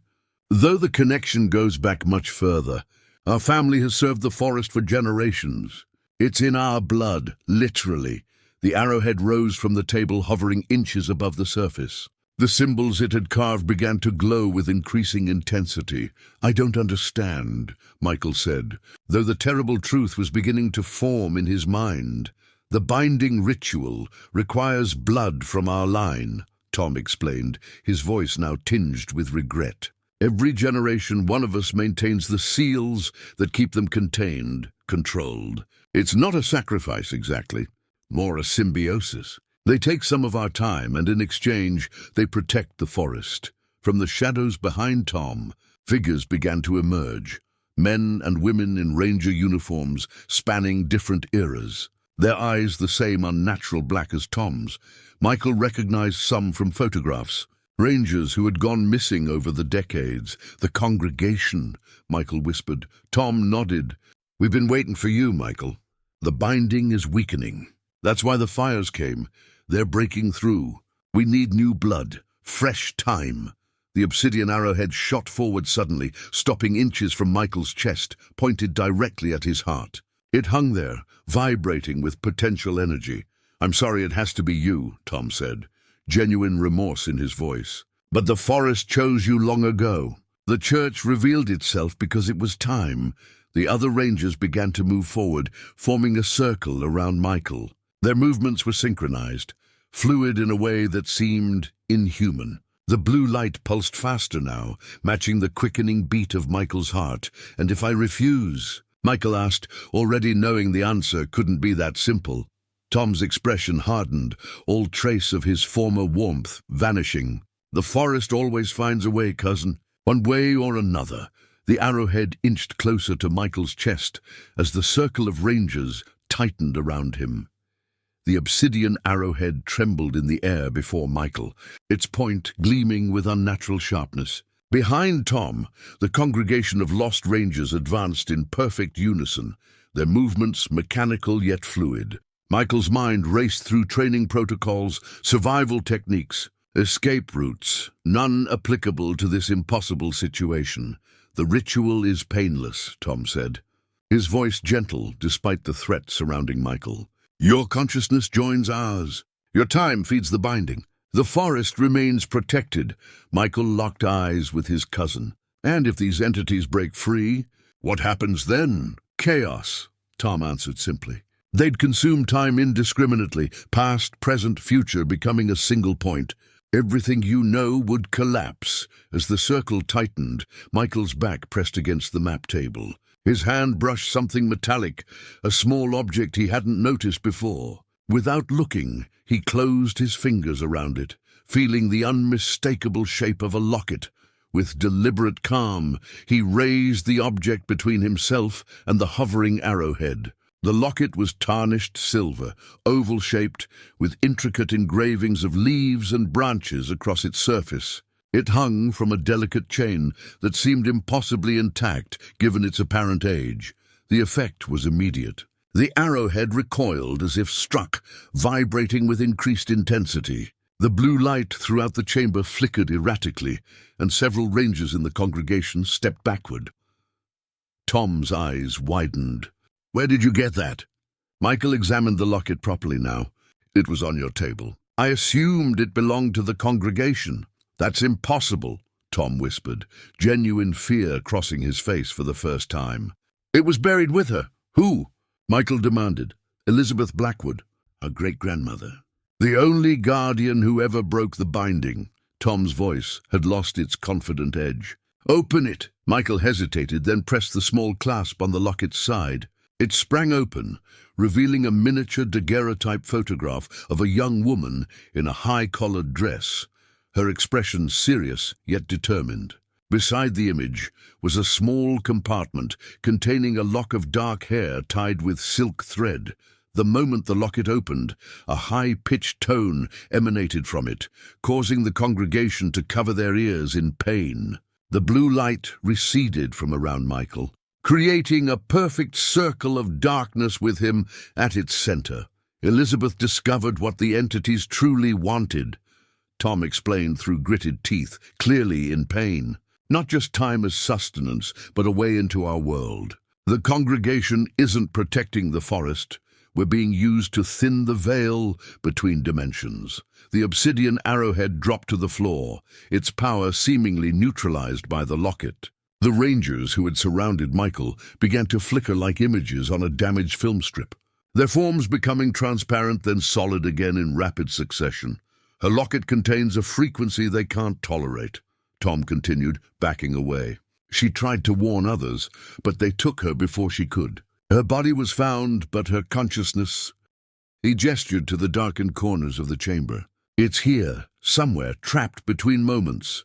Though the connection goes back much further, our family has served the forest for generations. It's in our blood, literally. The arrowhead rose from the table, hovering inches above the surface. The symbols it had carved began to glow with increasing intensity. I don't understand, Michael said, though the terrible truth was beginning to form in his mind. The binding ritual requires blood from our line, Tom explained, his voice now tinged with regret. Every generation, one of us maintains the seals that keep them contained, controlled. It's not a sacrifice exactly, more a symbiosis. They take some of our time, and in exchange, they protect the forest. From the shadows behind Tom, figures began to emerge, men and women in ranger uniforms spanning different eras. Their eyes the same unnatural black as Tom's. Michael recognized some from photographs. Rangers who had gone missing over the decades. The congregation, Michael whispered. Tom nodded. We've been waiting for you, Michael. The binding is weakening. That's why the fires came. They're breaking through. We need new blood, fresh time. The obsidian arrowhead shot forward suddenly, stopping inches from Michael's chest, pointed directly at his heart. It hung there, vibrating with potential energy. I'm sorry it has to be you, Tom said, genuine remorse in his voice. But the forest chose you long ago. The church revealed itself because it was time. The other rangers began to move forward, forming a circle around Michael. Their movements were synchronized, fluid in a way that seemed inhuman. The blue light pulsed faster now, matching the quickening beat of Michael's heart. "And if I refuse?" Michael asked, already knowing the answer couldn't be that simple. Tom's expression hardened, all trace of his former warmth vanishing. "The forest always finds a way, cousin. One way or another." The arrowhead inched closer to Michael's chest as the circle of rangers tightened around him. The obsidian arrowhead trembled in the air before Michael, its point gleaming with unnatural sharpness. Behind Tom, the congregation of lost rangers advanced in perfect unison, their movements mechanical yet fluid. Michael's mind raced through training protocols, survival techniques, escape routes, none applicable to this impossible situation. "The ritual is painless," Tom said, his voice gentle despite the threat surrounding Michael. "Your consciousness joins ours. Your time feeds the binding. The forest remains protected." Michael locked eyes with his cousin. "And if these entities break free, what happens then?" "Chaos," Tom answered simply. "They'd consume time indiscriminately, past, present, future, becoming a single point. Everything you know would collapse." As the circle tightened, Michael's back pressed against the map table. His hand brushed something metallic, a small object he hadn't noticed before. Without looking, he closed his fingers around it, feeling the unmistakable shape of a locket. With deliberate calm, he raised the object between himself and the hovering arrowhead. The locket was tarnished silver, oval-shaped, with intricate engravings of leaves and branches across its surface. It hung from a delicate chain that seemed impossibly intact given its apparent age. The effect was immediate. The arrowhead recoiled as if struck, vibrating with increased intensity. The blue light throughout the chamber flickered erratically, and several rangers in the congregation stepped backward. Tom's eyes widened. "Where did you get that?" Michael examined the locket properly now. "It was on your table. I assumed it belonged to the congregation." "That's impossible," Tom whispered, genuine fear crossing his face for the first time. "It was buried with her." "Who?" Michael demanded. "Elizabeth Blackwood, her great-grandmother. The only guardian who ever broke the binding." Tom's voice had lost its confident edge. "Open it." Michael hesitated, then pressed the small clasp on the locket's side. It sprang open, revealing a miniature daguerreotype photograph of a young woman in a high-collared dress, her expression serious yet determined. Beside the image was a small compartment containing a lock of dark hair tied with silk thread. The moment the locket opened, a high-pitched tone emanated from it, causing the congregation to cover their ears in pain. The blue light receded from around Michael, creating a perfect circle of darkness with him at its center. Elizabeth discovered what the entities truly wanted. Tom explained through gritted teeth, clearly in pain. "Not just time as sustenance, but a way into our world. The congregation isn't protecting the forest. We're being used to thin the veil between dimensions." The obsidian arrowhead dropped to the floor, its power seemingly neutralized by the locket. The rangers who had surrounded Michael began to flicker like images on a damaged film strip, their forms becoming transparent, then solid again in rapid succession. "Her locket contains a frequency they can't tolerate," Tom continued, backing away. "She tried to warn others, but they took her before she could. Her body was found, but her consciousness—" He gestured to the darkened corners of the chamber. "It's here, somewhere, trapped between moments."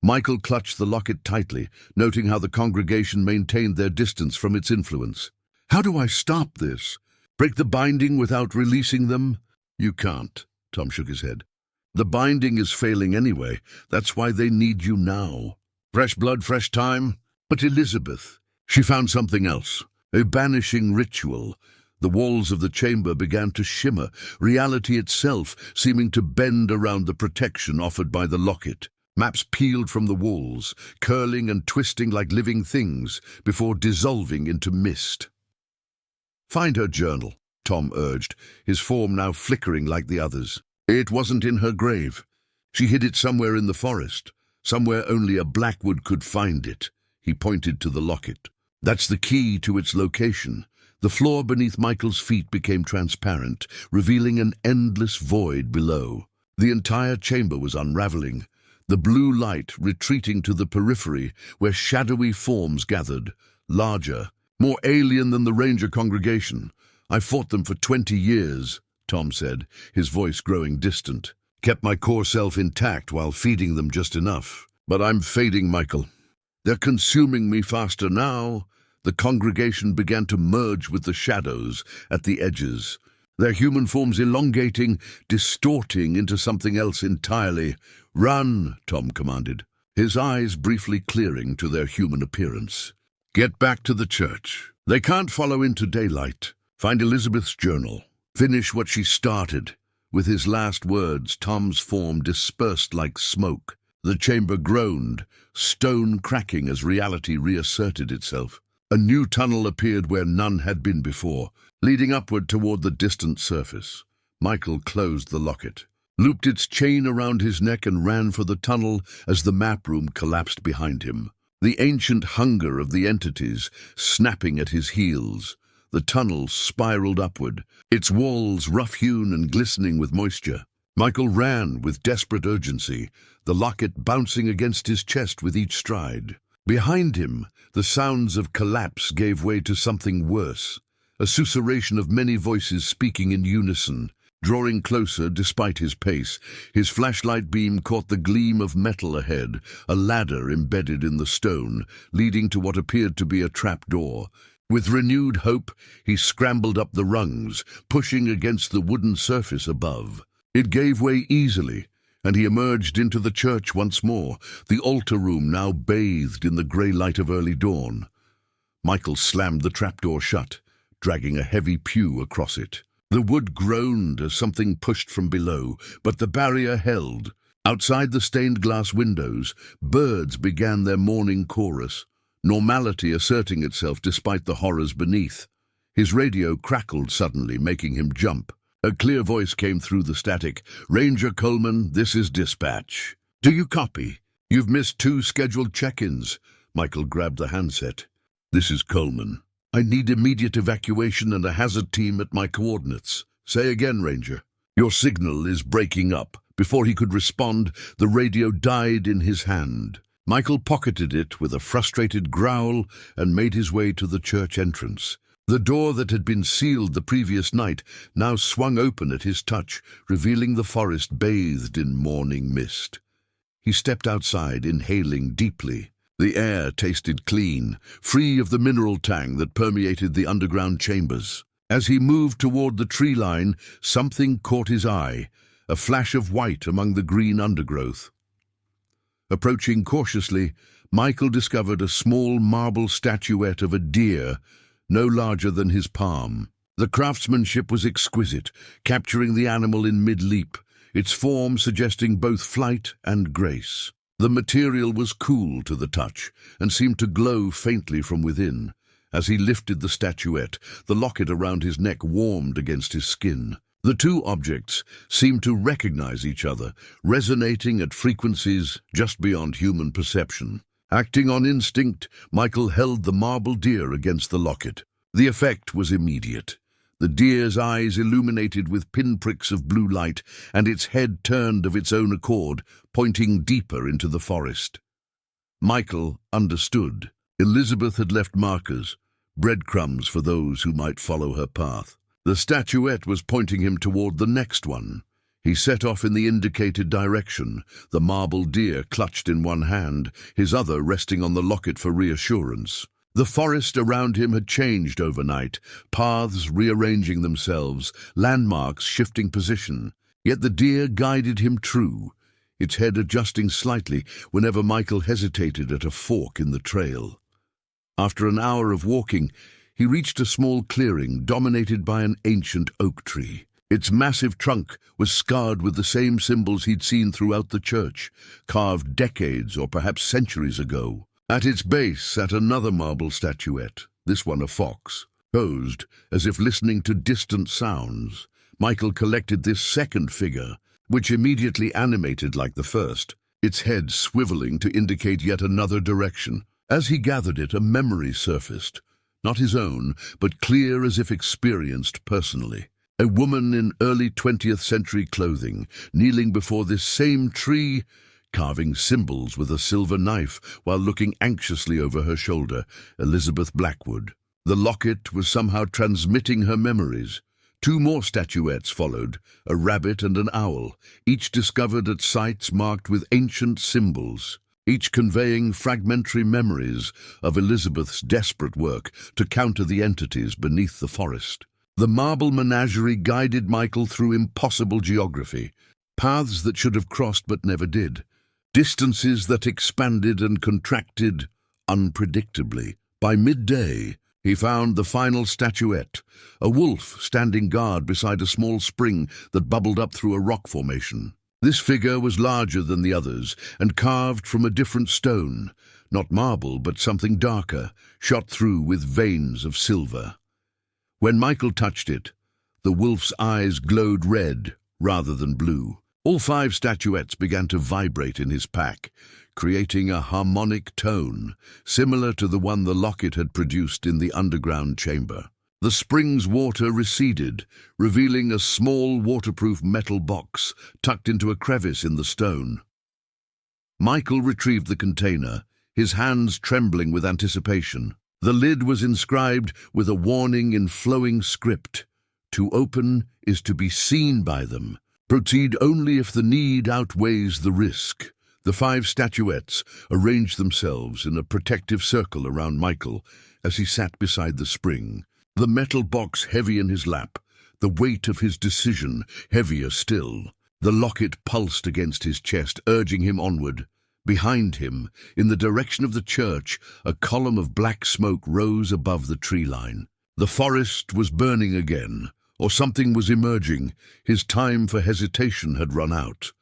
Michael clutched the locket tightly, noting how the congregation maintained their distance from its influence. "How do I stop this? Break the binding without releasing them?" "You can't," Tom shook his head. "The binding is failing anyway. That's why they need you now. Fresh blood, fresh time." "But Elizabeth—" "She found something else. A banishing ritual." The walls of the chamber began to shimmer, reality itself seeming to bend around the protection offered by the locket. Maps peeled from the walls, curling and twisting like living things, before dissolving into mist. "Find her journal," Tom urged, his form now flickering like the others. "It wasn't in her grave. She hid it somewhere in the forest, somewhere only a Blackwood could find it." He pointed to the locket. "That's the key to its location. The floor beneath Michael's feet became transparent, revealing an endless void below. The entire chamber was unraveling, the blue light retreating to the periphery where shadowy forms gathered, larger, more alien than the Ranger congregation. "I fought them for 20 years, Tom said, his voice growing distant. "Kept my core self intact while feeding them just enough. But I'm fading, Michael. They're consuming me faster now." The congregation began to merge with the shadows at the edges, their human forms elongating, distorting into something else entirely. "Run," Tom commanded, his eyes briefly clearing to their human appearance. "Get back to the church. They can't follow into daylight. Find Elizabeth's journal. Finish what she started." With his last words, Tom's form dispersed like smoke. The chamber groaned, stone cracking as reality reasserted itself. A new tunnel appeared where none had been before, leading upward toward the distant surface. Michael closed the locket, looped its chain around his neck and ran for the tunnel as the map room collapsed behind him. The ancient hunger of the entities snapping at his heels. The tunnel spiraled upward, its walls rough-hewn and glistening with moisture. Michael ran with desperate urgency, the locket bouncing against his chest with each stride. Behind him, the sounds of collapse gave way to something worse, a susurration of many voices speaking in unison. Drawing closer despite his pace, his flashlight beam caught the gleam of metal ahead, a ladder embedded in the stone, leading to what appeared to be a trapdoor. With renewed hope, he scrambled up the rungs, pushing against the wooden surface above. It gave way easily, and he emerged into the church once more, the altar room now bathed in the grey light of early dawn. Michael slammed the trapdoor shut, dragging a heavy pew across it. The wood groaned as something pushed from below, but the barrier held. Outside the stained glass windows, birds began their morning chorus, normality asserting itself despite the horrors beneath. His radio crackled suddenly, making him jump. A clear voice came through the static. "Ranger Coleman, this is dispatch. Do you copy? You've missed 2 scheduled check-ins." Michael grabbed the handset. "This is Coleman. I need immediate evacuation and a hazard team at my coordinates." "Say again, Ranger." "Your signal is breaking up." Before he could respond, the radio died in his hand. Michael pocketed it with a frustrated growl and made his way to the church entrance. The door that had been sealed the previous night now swung open at his touch, revealing the forest bathed in morning mist. He stepped outside, inhaling deeply. The air tasted clean, free of the mineral tang that permeated the underground chambers. As he moved toward the tree line, something caught his eye, a flash of white among the green undergrowth. Approaching cautiously, Michael discovered a small marble statuette of a deer, no larger than his palm. The craftsmanship was exquisite, capturing the animal in mid-leap, its form suggesting both flight and grace. The material was cool to the touch and seemed to glow faintly from within. As he lifted the statuette, the locket around his neck warmed against his skin. The two objects seemed to recognize each other, resonating at frequencies just beyond human perception. Acting on instinct, Michael held the marble deer against the locket. The effect was immediate. The deer's eyes illuminated with pinpricks of blue light, and its head turned of its own accord, pointing deeper into the forest. Michael understood. Elizabeth had left markers, breadcrumbs for those who might follow her path. The statuette was pointing him toward the next one. He set off in the indicated direction, the marble deer clutched in one hand, his other resting on the locket for reassurance. The forest around him had changed overnight, paths rearranging themselves, landmarks shifting position. Yet the deer guided him true, its head adjusting slightly whenever Michael hesitated at a fork in the trail. After an hour of walking, he reached a small clearing dominated by an ancient oak tree. Its massive trunk was scarred with the same symbols he'd seen throughout the church, carved decades or perhaps centuries ago. At its base sat another marble statuette, this one a fox, posed as if listening to distant sounds. Michael collected this second figure, which immediately animated like the first, its head swiveling to indicate yet another direction. As he gathered it, a memory surfaced. not his own, but clear as if experienced personally. A woman in early 20th century clothing, kneeling before this same tree, carving symbols with a silver knife while looking anxiously over her shoulder, Elizabeth Blackwood. The locket was somehow transmitting her memories. Two more statuettes followed, a rabbit and an owl, each discovered at sites marked with ancient symbols, each conveying fragmentary memories of Elizabeth's desperate work to counter the entities beneath the forest. The marble menagerie guided Michael through impossible geography, paths that should have crossed but never did, distances that expanded and contracted unpredictably. By midday, he found the final statuette, a wolf standing guard beside a small spring that bubbled up through a rock formation. This figure was larger than the others and carved from a different stone, not marble but something darker, shot through with veins of silver. When Michael touched it, the wolf's eyes glowed red rather than blue. All 5 statuettes began to vibrate in his pack, creating a harmonic tone, similar to the one the locket had produced in the underground chamber. The spring's water receded, revealing a small waterproof metal box tucked into a crevice in the stone. Michael retrieved the container, his hands trembling with anticipation. The lid was inscribed with a warning in flowing script. To open is to be seen by them. Proceed only if the need outweighs the risk. The 5 statuettes arranged themselves in a protective circle around Michael as he sat beside the spring, the metal box heavy in his lap, the weight of his decision heavier still. The locket pulsed against his chest, urging him onward. Behind him, in the direction of the church, a column of black smoke rose above the tree line. The forest was burning again, or something was emerging. His time for hesitation had run out.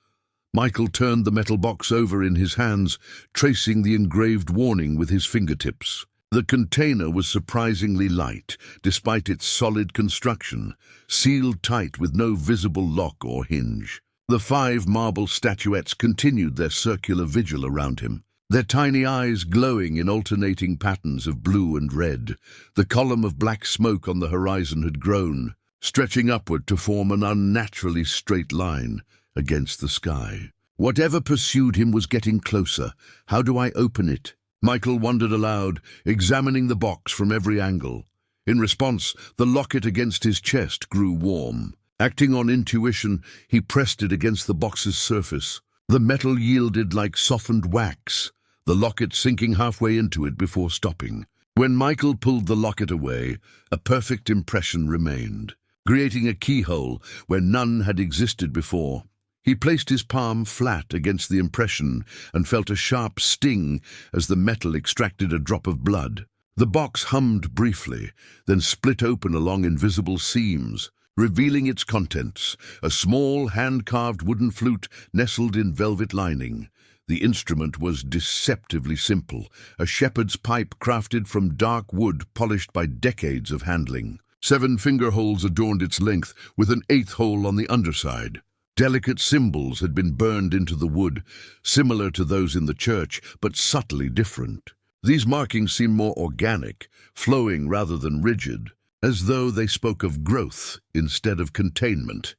Michael turned the metal box over in his hands, tracing the engraved warning with his fingertips. The container was surprisingly light, despite its solid construction, sealed tight with no visible lock or hinge. The 5 marble statuettes continued their circular vigil around him, their tiny eyes glowing in alternating patterns of blue and red. The column of black smoke on the horizon had grown, stretching upward to form an unnaturally straight line against the sky. Whatever pursued him was getting closer. How do I open it? Michael wondered aloud, examining the box from every angle. In response, the locket against his chest grew warm. Acting on intuition, he pressed it against the box's surface. The metal yielded like softened wax, the locket sinking halfway into it before stopping. When Michael pulled the locket away, a perfect impression remained, creating a keyhole where none had existed before. He placed his palm flat against the impression and felt a sharp sting as the metal extracted a drop of blood. The box hummed briefly, then split open along invisible seams, revealing its contents, a small hand-carved wooden flute nestled in velvet lining. The instrument was deceptively simple, a shepherd's pipe crafted from dark wood polished by decades of handling. 7 finger holes adorned its length, with an 8th hole on the underside. Delicate symbols had been burned into the wood, similar to those in the church, but subtly different. These markings seemed more organic, flowing rather than rigid, as though they spoke of growth instead of containment.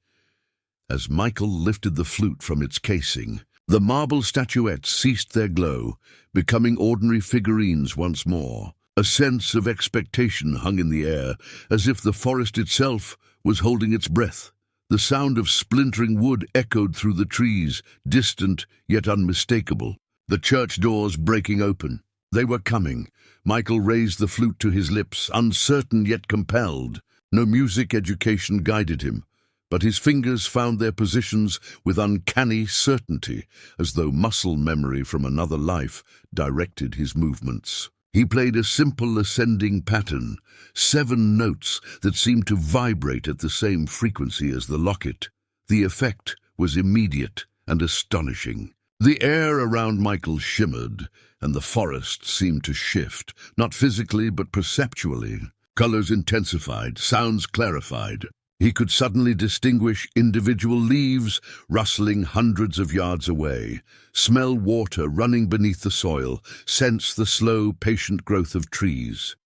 As Michael lifted the flute from its casing, the marble statuettes ceased their glow, becoming ordinary figurines once more. A sense of expectation hung in the air, as if the forest itself was holding its breath. The sound of splintering wood echoed through the trees, distant yet unmistakable. The church doors breaking open. They were coming. Michael raised the flute to his lips, uncertain yet compelled. No music education guided him, but his fingers found their positions with uncanny certainty, as though muscle memory from another life directed his movements. He played a simple ascending pattern, 7 notes that seemed to vibrate at the same frequency as the locket. The effect was immediate and astonishing. The air around Michael shimmered, and the forest seemed to shift, not physically but perceptually. Colors intensified, sounds clarified. He could suddenly distinguish individual leaves rustling hundreds of yards away, smell water running beneath the soil, sense the slow, patient growth of trees.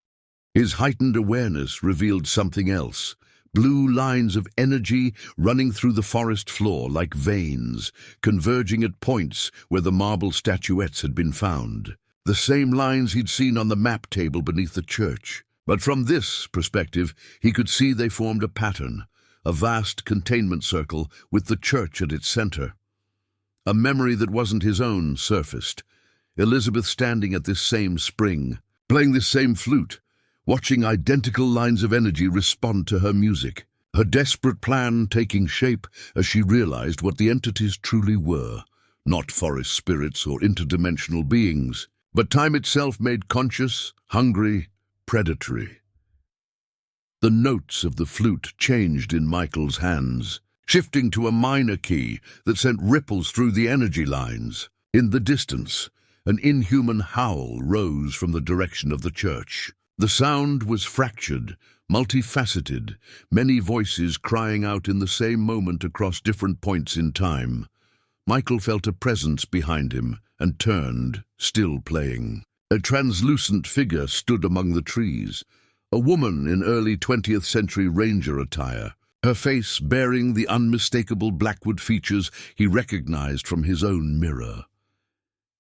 His heightened awareness revealed something else. Blue lines of energy running through the forest floor like veins, converging at points where the marble statuettes had been found. The same lines he'd seen on the map table beneath the church. But from this perspective, he could see they formed a pattern, a vast containment circle with the church at its center. A memory that wasn't his own surfaced. Elizabeth standing at this same spring, playing this same flute, watching identical lines of energy respond to her music. Her desperate plan taking shape as she realized what the entities truly were. Not forest spirits or interdimensional beings, but time itself made conscious, hungry, predatory. The notes of the flute changed in Michael's hands, shifting to a minor key that sent ripples through the energy lines. In the distance, an inhuman howl rose from the direction of the church. The sound was fractured, multifaceted, many voices crying out in the same moment across different points in time. Michael felt a presence behind him and turned, still playing. A translucent figure stood among the trees, a woman in early 20th century ranger attire, her face bearing the unmistakable Blackwood features he recognized from his own mirror.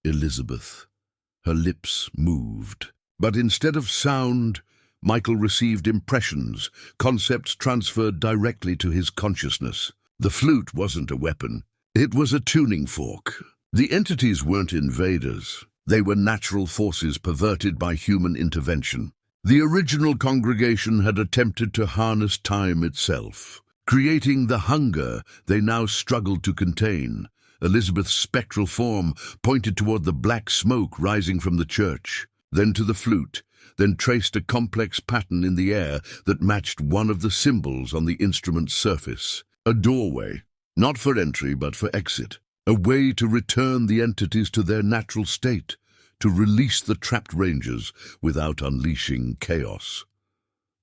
Elizabeth. Her lips moved. But instead of sound, Michael received impressions, concepts transferred directly to his consciousness. The flute wasn't a weapon. It was a tuning fork. The entities weren't invaders. They were natural forces perverted by human intervention. The original congregation had attempted to harness time itself, creating the hunger they now struggled to contain. Elizabeth's spectral form pointed toward the black smoke rising from the church, then to the flute, then traced a complex pattern in the air that matched one of the symbols on the instrument's surface. A doorway, not for entry but for exit. A way to return the entities to their natural state, to release the trapped rangers without unleashing chaos.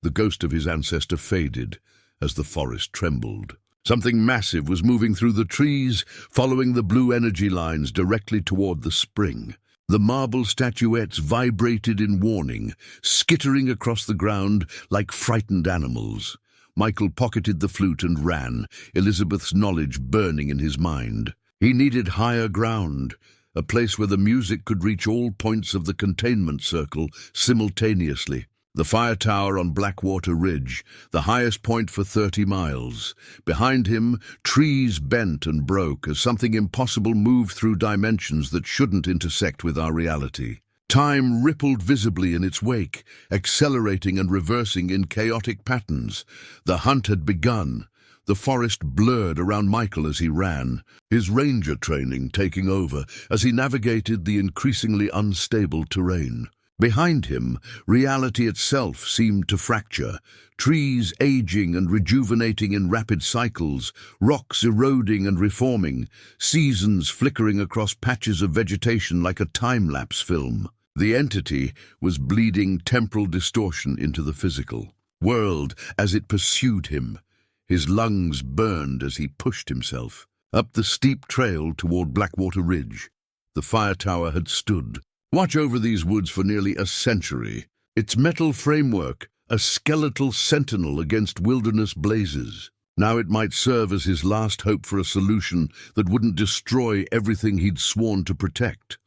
The ghost of his ancestor faded as the forest trembled. Something massive was moving through the trees, following the blue energy lines directly toward the spring. The marble statuettes vibrated in warning, skittering across the ground like frightened animals. Michael pocketed the flute and ran, Elizabeth's knowledge burning in his mind. He needed higher ground, a place where the music could reach all points of the containment circle simultaneously. The fire tower on Blackwater Ridge, the highest point for 30 miles. Behind him, trees bent and broke as something impossible moved through dimensions that shouldn't intersect with our reality. Time rippled visibly in its wake, accelerating and reversing in chaotic patterns. The hunt had begun. The forest blurred around Michael as he ran, his ranger training taking over as he navigated the increasingly unstable terrain. Behind him, reality itself seemed to fracture, trees aging and rejuvenating in rapid cycles, rocks eroding and reforming, seasons flickering across patches of vegetation like a time-lapse film. The entity was bleeding temporal distortion into the physical world as it pursued him. His lungs burned as he pushed himself. Up the steep trail toward Blackwater Ridge, the fire tower had stood. Watch over these woods for nearly a century, its metal framework a skeletal sentinel against wilderness blazes. Now it might serve as his last hope for a solution that wouldn't destroy everything he'd sworn to protect.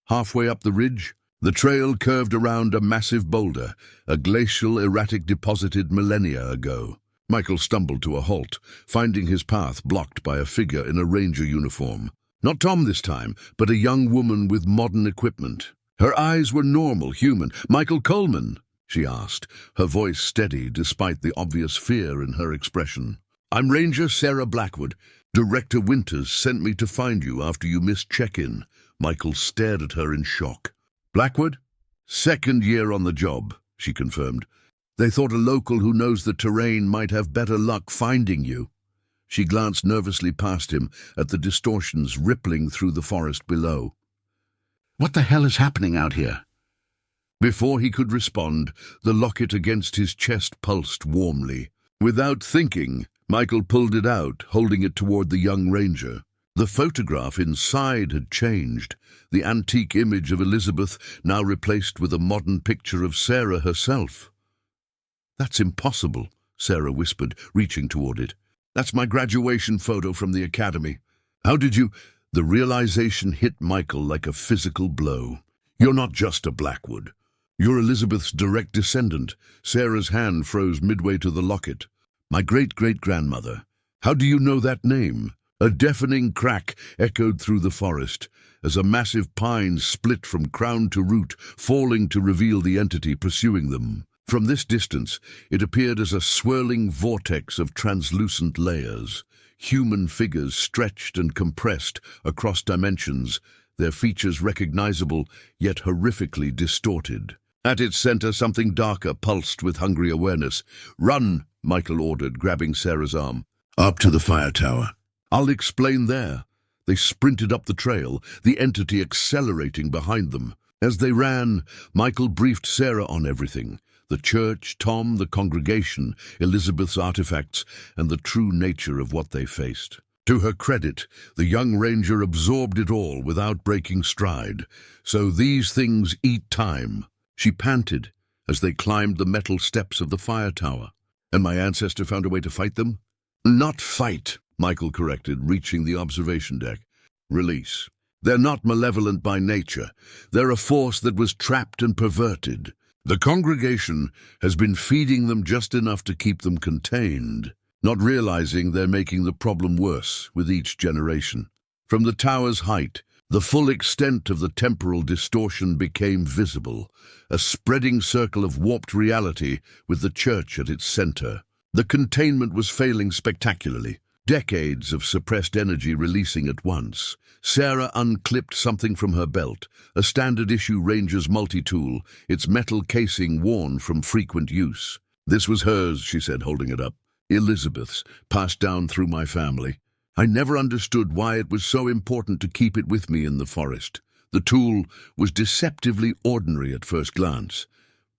Halfway up the ridge, the trail curved around a massive boulder, a glacial erratic deposited millennia ago. Michael stumbled to a halt, finding his path blocked by a figure in a ranger uniform. Not Tom this time, but a young woman with modern equipment. Her eyes were normal, human. "Michael Coleman?" she asked, her voice steady despite the obvious fear in her expression. "I'm Ranger Sarah Blackwood. Director Winters sent me to find you after you missed check-in." Michael stared at her in shock. "Blackwood? Second year on the job," she confirmed. "They thought a local who knows the terrain might have better luck finding you." She glanced nervously past him at the distortions rippling through the forest below. "What the hell is happening out here?" Before he could respond, the locket against his chest pulsed warmly. Without thinking, Michael pulled it out, holding it toward the young ranger. The photograph inside had changed, the antique image of Elizabeth now replaced with a modern picture of Sarah herself. "That's impossible," Sarah whispered, reaching toward it. "That's my graduation photo from the academy. How did you—" The realization hit Michael like a physical blow. "You're not just a Blackwood. You're Elizabeth's direct descendant." Sarah's hand froze midway to the locket. "My great-great-grandmother. How do you know that name?" A deafening crack echoed through the forest as a massive pine split from crown to root, falling to reveal the entity pursuing them. From this distance, it appeared as a swirling vortex of translucent layers, human figures stretched and compressed across dimensions, their features recognizable yet horrifically distorted. At its center, something darker pulsed with hungry awareness. "Run," Michael ordered, grabbing Sarah's arm. "Up to the fire tower. I'll explain there." They sprinted up the trail, the entity accelerating behind them. As they ran, Michael briefed Sarah on everything: the church, Tom, the congregation, Elizabeth's artifacts, and the true nature of what they faced. To her credit, the young ranger absorbed it all without breaking stride. "So these things eat time," she panted as they climbed the metal steps of the fire tower. "And my ancestor found a way to fight them?" "Not fight," Michael corrected, reaching the observation deck. "Release. They're not malevolent by nature. They're a force that was trapped and perverted. The congregation has been feeding them just enough to keep them contained, not realizing they're making the problem worse with each generation." From the tower's height, the full extent of the temporal distortion became visible, a spreading circle of warped reality with the church at its center. The containment was failing spectacularly, decades of suppressed energy releasing at once. Sarah unclipped something from her belt, a standard-issue Ranger's multi-tool, its metal casing worn from frequent use. "This was hers," she said, holding it up. "Elizabeth's, passed down through my family. I never understood why it was so important to keep it with me in the forest. The tool was deceptively ordinary at first glance.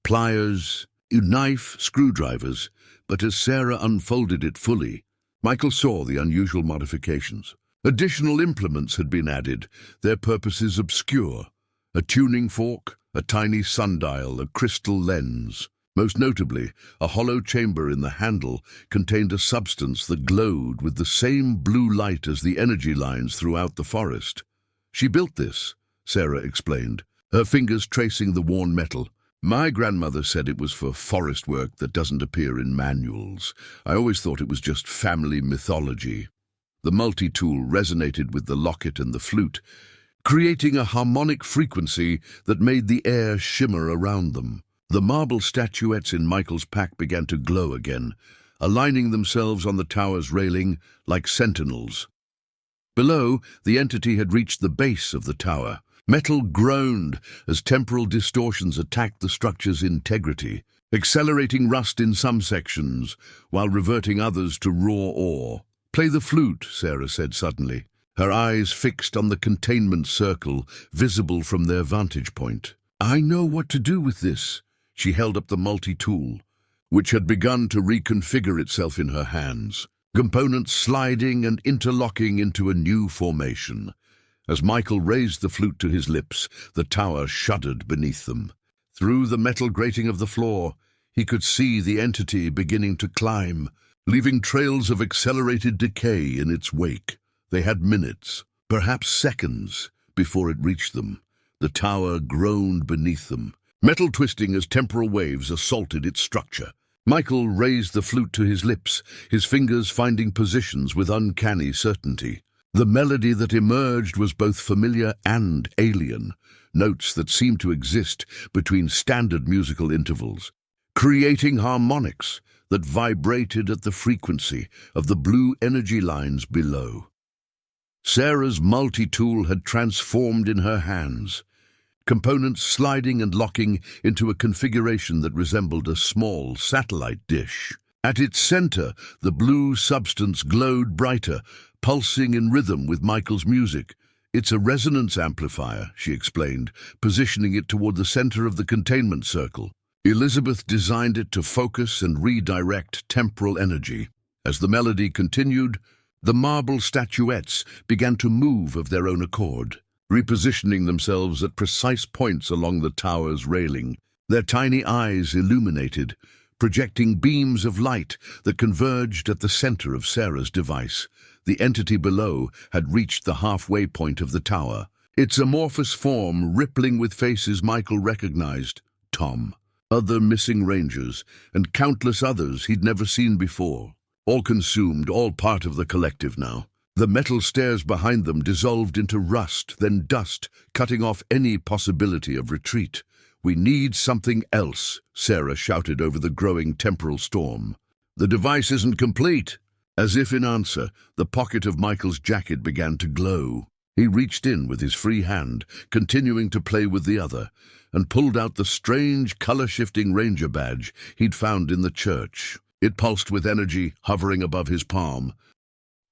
Pliers, a knife, screwdrivers, but as Sarah unfolded it fully, Michael saw the unusual modifications. Additional implements had been added, their purposes obscure: a tuning fork, a tiny sundial, a crystal lens. Most notably, a hollow chamber in the handle contained a substance that glowed with the same blue light as the energy lines throughout the forest. "She built this," Sarah explained, her fingers tracing the worn metal. "My grandmother said it was for forest work that doesn't appear in manuals. I always thought it was just family mythology." The multi-tool resonated with the locket and the flute, creating a harmonic frequency that made the air shimmer around them. The marble statuettes in Michael's pack began to glow again, aligning themselves on the tower's railing like sentinels. Below, the entity had reached the base of the tower. Metal groaned as temporal distortions attacked the structure's integrity, accelerating rust in some sections, while reverting others to raw ore. "Play the flute," Sarah said suddenly, her eyes fixed on the containment circle visible from their vantage point. "I know what to do with this." She held up the multi-tool, which had begun to reconfigure itself in her hands, components sliding and interlocking into a new formation. As Michael raised the flute to his lips, the tower shuddered beneath them. Through the metal grating of the floor, he could see the entity beginning to climb, leaving trails of accelerated decay in its wake. They had minutes, perhaps seconds, before it reached them. The tower groaned beneath them, metal twisting as temporal waves assaulted its structure. Michael raised the flute to his lips, his fingers finding positions with uncanny certainty. The melody that emerged was both familiar and alien, notes that seemed to exist between standard musical intervals, creating harmonics that vibrated at the frequency of the blue energy lines below. Sarah's multi-tool had transformed in her hands, components sliding and locking into a configuration that resembled a small satellite dish. At its center, the blue substance glowed brighter, pulsing in rhythm with Michael's music. "It's a resonance amplifier," she explained, positioning it toward the center of the containment circle. Elizabeth designed it to focus and redirect temporal energy. As the melody continued, The marble statuettes began to move of their own accord, repositioning themselves at precise points along the tower's railing, their tiny eyes illuminated, projecting beams of light that converged at the center of Sarah's device. The entity below had reached the halfway point of the tower, its amorphous form rippling with faces Michael recognized: Tom, other missing rangers, and countless others he'd never seen before. All consumed, all part of the collective now. The metal stairs behind them dissolved into rust, then dust, cutting off any possibility of retreat. "We need something else," Sarah shouted over the growing temporal storm. "The device isn't complete." As if in answer, the pocket of Michael's jacket began to glow. He reached in with his free hand, continuing to play with the other, and pulled out the strange, color-shifting ranger badge he'd found in the church. It pulsed with energy, hovering above his palm.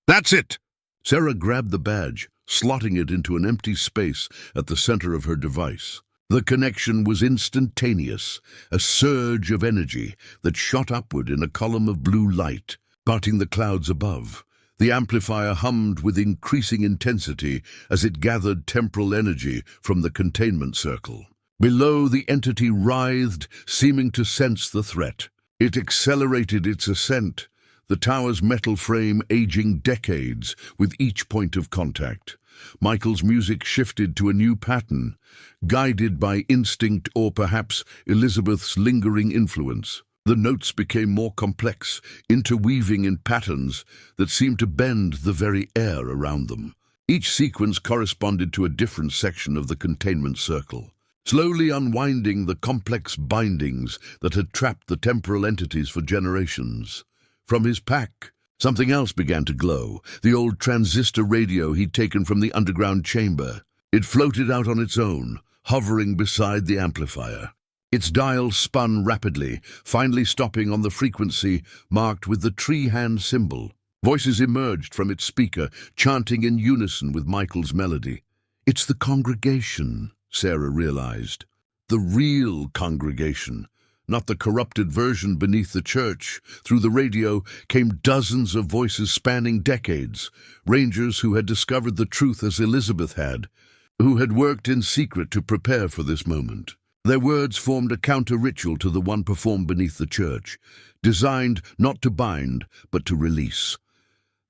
"That's it!" Sarah grabbed the badge, slotting it into an empty space at the center of her device. The connection was instantaneous, a surge of energy that shot upward in a column of blue light, parting the clouds above. The amplifier hummed with increasing intensity as it gathered temporal energy from the containment circle. Below, the entity writhed, seeming to sense the threat. It accelerated its ascent, the tower's metal frame aging decades with each point of contact. Michael's music shifted to a new pattern, guided by instinct or perhaps Elizabeth's lingering influence. The notes became more complex, interweaving in patterns that seemed to bend the very air around them. Each sequence corresponded to a different section of the containment circle, slowly unwinding the complex bindings that had trapped the temporal entities for generations. From his pack, something else began to glow, the old transistor radio he'd taken from the underground chamber. It floated out on its own, hovering beside the amplifier. Its dial spun rapidly, finally stopping on the frequency marked with the tree hand symbol. Voices emerged from its speaker, chanting in unison with Michael's melody. "It's the congregation," Sarah realized. "The real congregation, not the corrupted version beneath the church." Through the radio came dozens of voices spanning decades, rangers who had discovered the truth as Elizabeth had, who had worked in secret to prepare for this moment. Their words formed a counter-ritual to the one performed beneath the church, designed not to bind, but to release.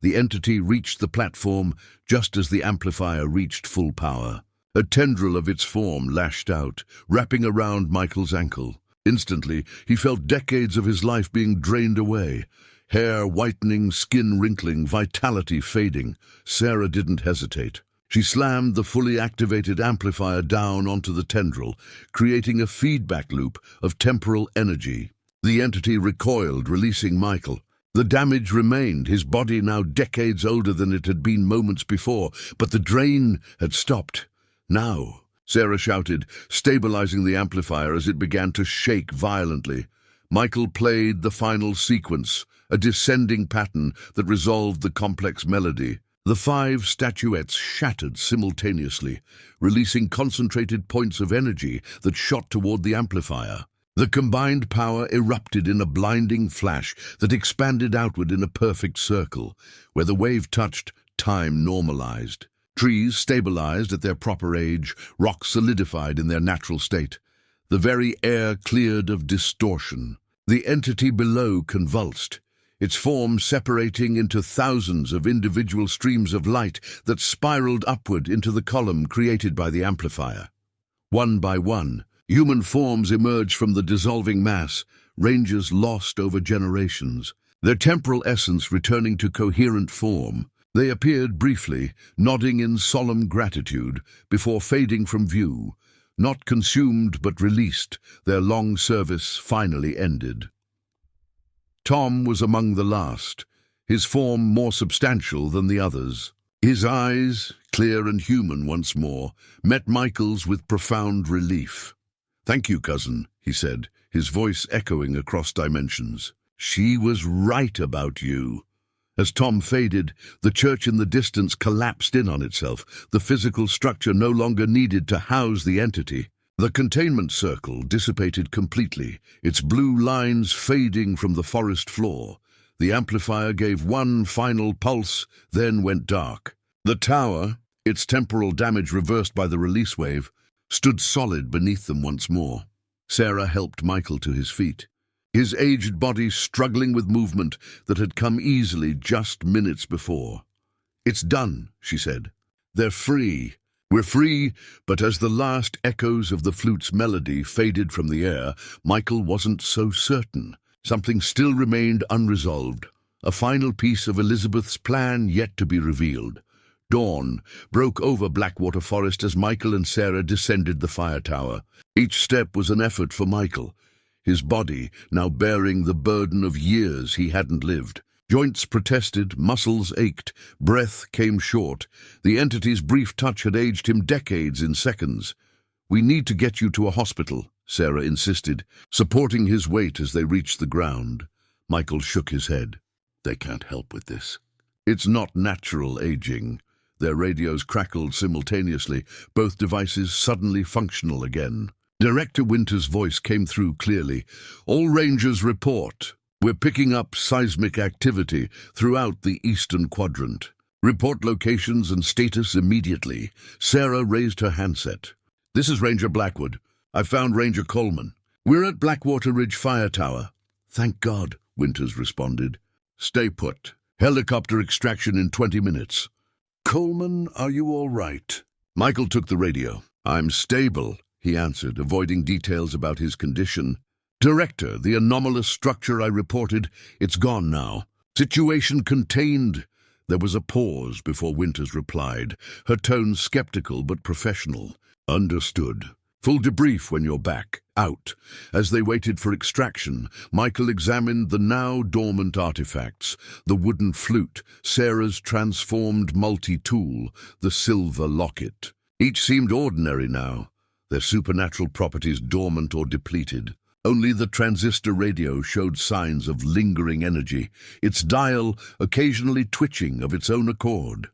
The entity reached the platform just as the amplifier reached full power. A tendril of its form lashed out, wrapping around Michael's ankle. Instantly, he felt decades of his life being drained away. Hair whitening, skin wrinkling, vitality fading. Sarah didn't hesitate. She slammed the fully activated amplifier down onto the tendril, creating a feedback loop of temporal energy. The entity recoiled, releasing Michael. The damage remained, his body now decades older than it had been moments before, but the drain had stopped. "Now," Sarah shouted, stabilizing the amplifier as it began to shake violently. Michael played the final sequence, a descending pattern that resolved the complex melody. The 5 statuettes shattered simultaneously, releasing concentrated points of energy that shot toward the amplifier. The combined power erupted in a blinding flash that expanded outward in a perfect circle. Where the wave touched, time normalized. Trees stabilized at their proper age, rocks solidified in their natural state. The very air cleared of distortion. The entity below convulsed, its form separating into thousands of individual streams of light that spiraled upward into the column created by the amplifier. One by one, human forms emerged from the dissolving mass, rangers lost over generations, their temporal essence returning to coherent form. They appeared briefly, nodding in solemn gratitude, before fading from view, not consumed but released, their long service finally ended. Tom was among the last, his form more substantial than the others. His eyes, clear and human once more, met Michael's with profound relief. "Thank you, cousin," he said, his voice echoing across dimensions. "She was right about you." As Tom faded, the church in the distance collapsed in on itself. The physical structure no longer needed to house the entity. The containment circle dissipated completely, its blue lines fading from the forest floor. The amplifier gave one final pulse, then went dark. The tower, its temporal damage reversed by the release wave, stood solid beneath them once more. Sarah helped Michael to his feet, his aged body struggling with movement that had come easily just minutes before. "It's done," she said. "They're free. We're free," but as the last echoes of the flute's melody faded from the air, Michael wasn't so certain. Something still remained unresolved, a final piece of Elizabeth's plan yet to be revealed. Dawn broke over Blackwater Forest as Michael and Sarah descended the fire tower. Each step was an effort for Michael, his body now bearing the burden of years he hadn't lived. Joints protested, muscles ached, breath came short. The entity's brief touch had aged him decades in seconds. "We need to get you to a hospital," Sarah insisted, supporting his weight as they reached the ground. Michael shook his head. "They can't help with this. It's not natural aging." Their radios crackled simultaneously, both devices suddenly functional again. Director Winter's voice came through clearly. "All Rangers report. We're picking up seismic activity throughout the eastern quadrant. Report locations and status immediately." Sarah raised her handset. "This is Ranger Blackwood. I found Ranger Coleman. We're at Blackwater Ridge Fire Tower." "Thank God," Winters responded. "Stay put. Helicopter extraction in 20 minutes. "Coleman, are you all right?" Michael took the radio. "I'm stable," he answered, avoiding details about his condition. "Director, the anomalous structure I reported, it's gone now. Situation contained." There was a pause before Winters replied, her tone skeptical but professional. "Understood. Full debrief when you're back. Out." As they waited for extraction, Michael examined the now dormant artifacts: the wooden flute, Sarah's transformed multi-tool, the silver locket. Each seemed ordinary now, their supernatural properties dormant or depleted. Only the transistor radio showed signs of lingering energy, its dial occasionally twitching of its own accord.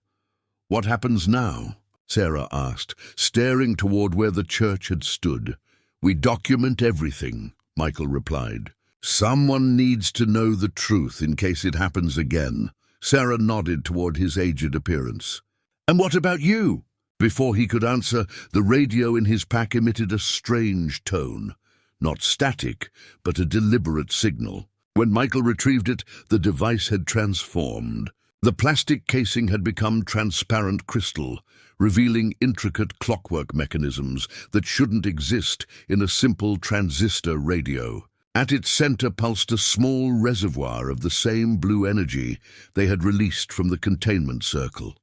"What happens now?" Sarah asked, staring toward where the church had stood. "We document everything," Michael replied. "Someone needs to know the truth in case it happens again." Sarah nodded toward his aged appearance. "And what about you?" Before he could answer, the radio in his pack emitted a strange tone. Not static, but a deliberate signal. When Michael retrieved it, the device had transformed. The plastic casing had become transparent crystal, revealing intricate clockwork mechanisms that shouldn't exist in a simple transistor radio. At its center pulsed a small reservoir of the same blue energy they had released from the containment circle.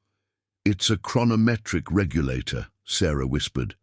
"It's a chronometric regulator," Sarah whispered,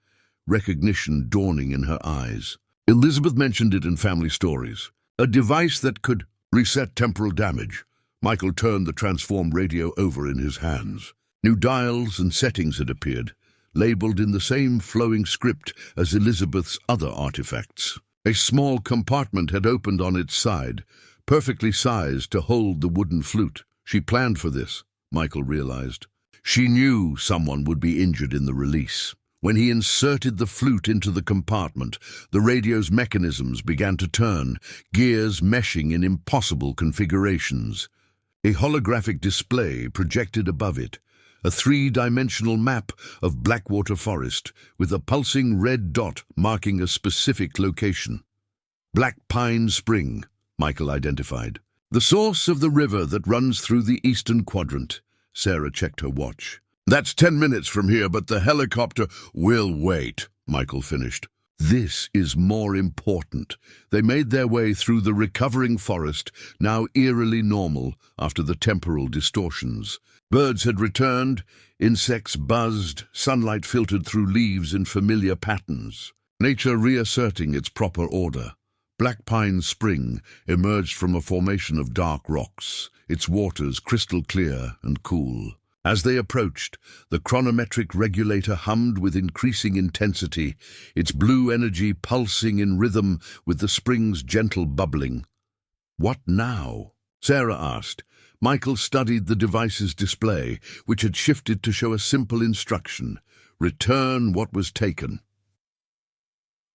recognition dawning in her eyes. Elizabeth mentioned it in family stories. "A device that could reset temporal damage." Michael turned the transformed radio over in his hands. New dials and settings had appeared, labeled in the same flowing script as Elizabeth's other artifacts. A small compartment had opened on its side, perfectly sized to hold the wooden flute. She planned for this, Michael realized. She knew someone would be injured in the release. When he inserted the flute into the compartment, the radio's mechanisms began to turn, gears meshing in impossible configurations. A holographic display projected above it, a three-dimensional map of Blackwater Forest with a pulsing red dot marking a specific location. Black Pine Spring, Michael identified. "The source of the river that runs through the eastern quadrant." Sarah checked her watch. "That's 10 minutes from here, but the helicopter will wait," Michael finished. This is more important. They made their way through the recovering forest, now eerily normal after the temporal distortions. Birds had returned, insects buzzed, sunlight filtered through leaves in familiar patterns. Nature reasserting its proper order. Black Pine Spring emerged from a formation of dark rocks, its waters crystal clear and cool. As they approached, the chronometric regulator hummed with increasing intensity, its blue energy pulsing in rhythm with the spring's gentle bubbling. "What now?" Sarah asked. Michael studied the device's display, which had shifted to show a simple instruction: return what was taken.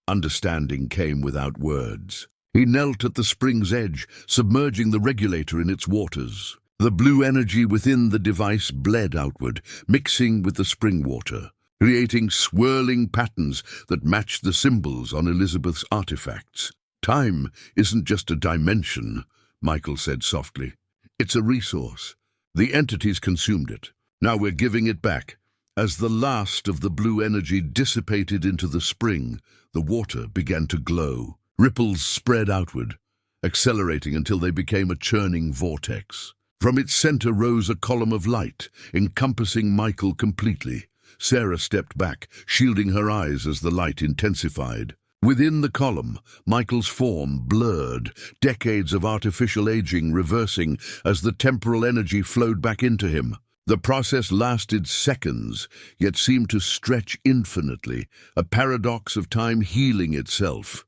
Understanding came without words. He knelt at the spring's edge, submerging the regulator in its waters. The blue energy within the device bled outward, mixing with the spring water, creating swirling patterns that matched the symbols on Elizabeth's artifacts. Time isn't just a dimension, Michael said softly. It's a resource. The entities consumed it. Now we're giving it back. As the last of the blue energy dissipated into the spring, the water began to glow. Ripples spread outward, accelerating until they became a churning vortex. From its center rose a column of light, encompassing Michael completely. Sarah stepped back, shielding her eyes as the light intensified. Within the column, Michael's form blurred, decades of artificial aging reversing as the temporal energy flowed back into him. The process lasted seconds, yet seemed to stretch infinitely, a paradox of time healing itself.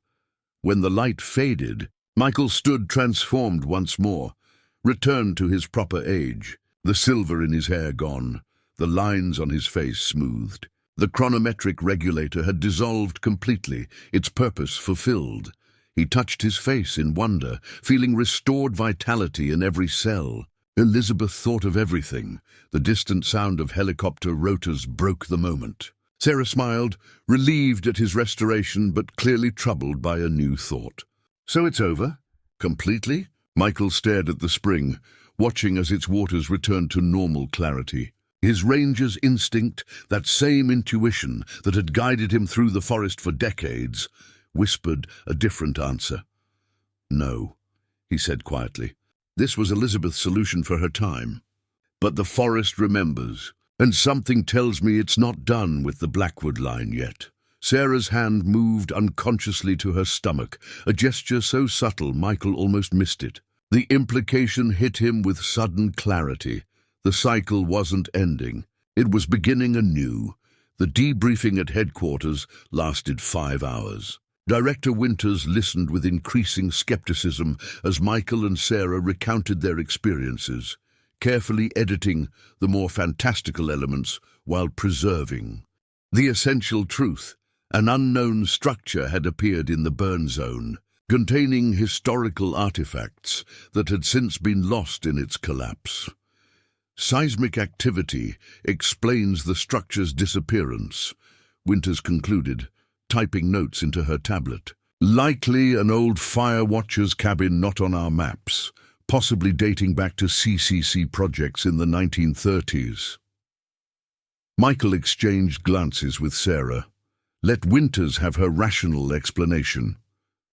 When the light faded, Michael stood transformed once more, returned to his proper age, the silver in his hair gone, the lines on his face smoothed. The chronometric regulator had dissolved completely, its purpose fulfilled. He touched his face in wonder, feeling restored vitality in every cell. Elizabeth thought of everything. The distant sound of helicopter rotors broke the moment. Sarah smiled, relieved at his restoration but clearly troubled by a new thought. So it's over? Completely? Michael stared at the spring, watching as its waters returned to normal clarity. His ranger's instinct, that same intuition that had guided him through the forest for decades, whispered a different answer. No, he said quietly. This was Elizabeth's solution for her time. But the forest remembers, and something tells me it's not done with the Blackwood line yet. Sarah's hand moved unconsciously to her stomach, a gesture so subtle Michael almost missed it. The implication hit him with sudden clarity. The cycle wasn't ending. It was beginning anew. The debriefing at headquarters lasted 5 hours. Director Winters listened with increasing skepticism as Michael and Sarah recounted their experiences, carefully editing the more fantastical elements while preserving the essential truth. An unknown structure had appeared in the burn zone, containing historical artifacts that had since been lost in its collapse. Seismic activity explains the structure's disappearance, Winters concluded, typing notes into her tablet. Likely an old fire watcher's cabin not on our maps, possibly dating back to CCC projects in the 1930s. Michael exchanged glances with Sarah. Let Winters have her rational explanation.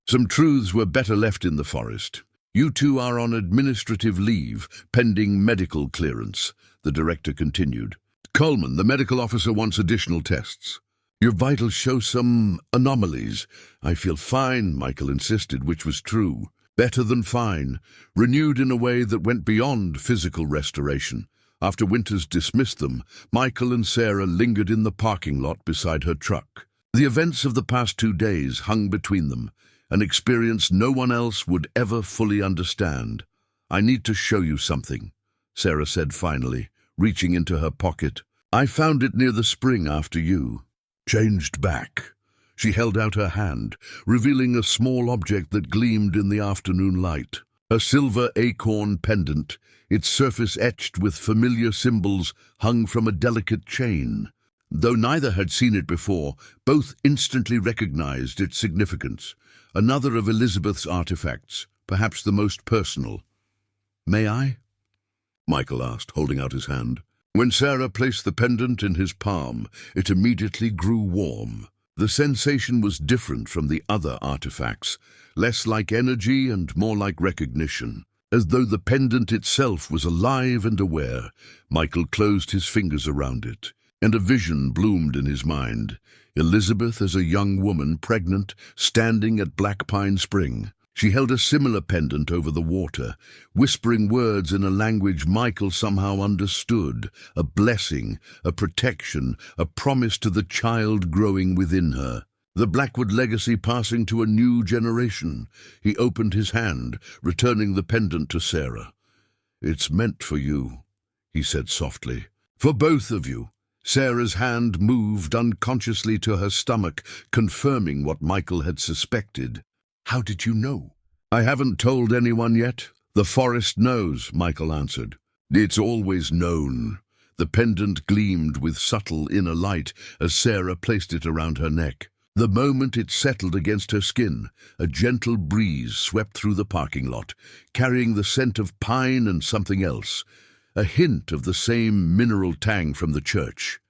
Some truths were better left in the forest. You two are on administrative leave, pending medical clearance, the director continued. Coleman, the medical officer, wants additional tests. Your vitals show some anomalies. I feel fine, Michael insisted, which was true. Better than fine, renewed in a way that went beyond physical restoration. After Winters dismissed them, Michael and Sarah lingered in the parking lot beside her truck. The events of the past 2 days hung between them, an experience no one else would ever fully understand. I need to show you something, Sarah said finally, reaching into her pocket. I found it near the spring after you. Changed back. She held out her hand, revealing a small object that gleamed in the afternoon light. A silver acorn pendant, its surface etched with familiar symbols, hung from a delicate chain. Though neither had seen it before, both instantly recognized its significance. Another of Elizabeth's artifacts, perhaps the most personal. May I? Michael asked, holding out his hand. When Sarah placed the pendant in his palm, it immediately grew warm. The sensation was different from the other artifacts, less like energy and more like recognition. As though the pendant itself was alive and aware, Michael closed his fingers around it, and a vision bloomed in his mind. Elizabeth as a young woman, pregnant, standing at Black Pine Spring. She held a similar pendant over the water, whispering words in a language Michael somehow understood, a blessing, a protection, a promise to the child growing within her. The Blackwood legacy passing to a new generation. He opened his hand, returning the pendant to Sarah. It's meant for you, he said softly. For both of you. Sarah's hand moved unconsciously to her stomach, confirming what Michael had suspected. How did you know? I haven't told anyone yet. The forest knows, Michael answered. It's always known. The pendant gleamed with subtle inner light as Sarah placed it around her neck. The moment it settled against her skin, a gentle breeze swept through the parking lot, carrying the scent of pine and something else, a hint of the same mineral tang from the church.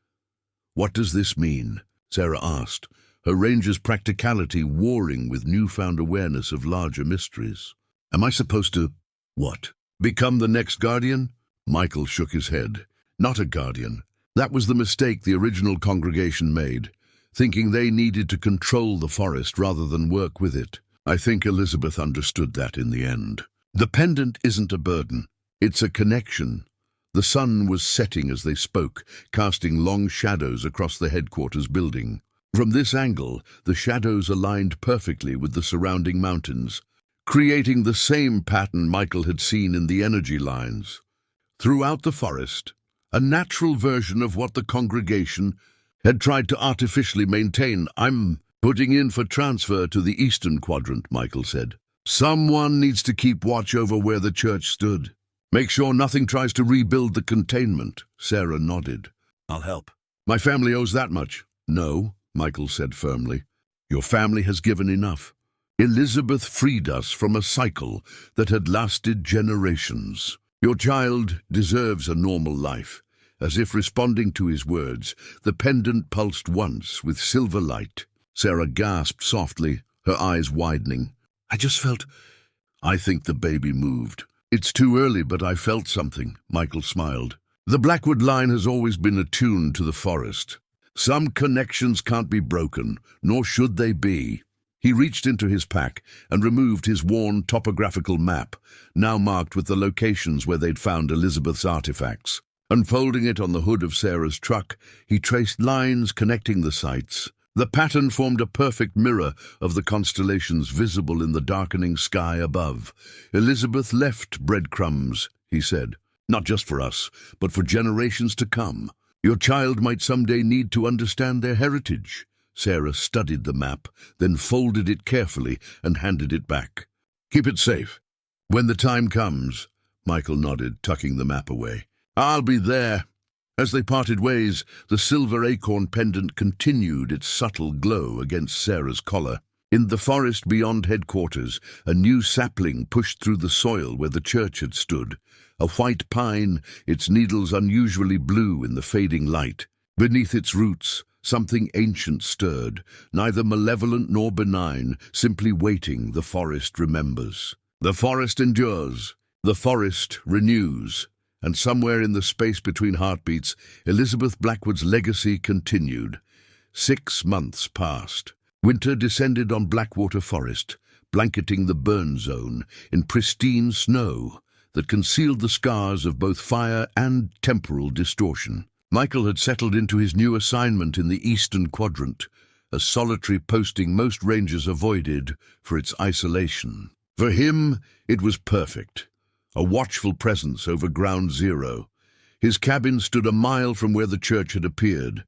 What does this mean? Sarah asked, her ranger's practicality warring with newfound awareness of larger mysteries. Am I supposed to, what, become the next guardian? Michael shook his head. Not a guardian. That was the mistake the original congregation made, thinking they needed to control the forest rather than work with it. I think Elizabeth understood that in the end. The pendant isn't a burden. It's a connection. The sun was setting as they spoke, casting long shadows across the headquarters building. From this angle, the shadows aligned perfectly with the surrounding mountains, creating the same pattern Michael had seen in the energy lines. Throughout the forest, a natural version of what the congregation had tried to artificially maintain. I'm putting in for transfer to the eastern quadrant, Michael said. Someone needs to keep watch over where the church stood. Make sure nothing tries to rebuild the containment. Sarah nodded. I'll help. My family owes that much. No, Michael said firmly. Your family has given enough. Elizabeth freed us from a cycle that had lasted generations. Your child deserves a normal life. As if responding to his words, the pendant pulsed once with silver light. Sarah gasped softly, her eyes widening. I think the baby moved. It's too early, but I felt something, Michael smiled. The Blackwood line has always been attuned to the forest. Some connections can't be broken, nor should they be. He reached into his pack and removed his worn topographical map, now marked with the locations where they'd found Elizabeth's artifacts. Unfolding it on the hood of Sarah's truck, he traced lines connecting the sites. The pattern formed a perfect mirror of the constellations visible in the darkening sky above. Elizabeth left breadcrumbs, he said, not just for us, but for generations to come. Your child might someday need to understand their heritage. Sarah studied the map, then folded it carefully and handed it back. Keep it safe. When the time comes, Michael nodded, tucking the map away. I'll be there. As they parted ways, the silver acorn pendant continued its subtle glow against Sarah's collar. In the forest beyond headquarters, a new sapling pushed through the soil where the church had stood. A white pine, its needles unusually blue in the fading light. Beneath its roots, something ancient stirred, neither malevolent nor benign, simply waiting. The forest remembers. The forest endures. The forest renews. And somewhere in the space between heartbeats, Elizabeth Blackwood's legacy continued. 6 months passed. Winter descended on Blackwater Forest, blanketing the burn zone in pristine snow that concealed the scars of both fire and temporal distortion. Michael had settled into his new assignment in the Eastern Quadrant, a solitary posting most rangers avoided for its isolation. For him, it was perfect. A watchful presence over Ground Zero. His cabin stood a mile from where the church had appeared,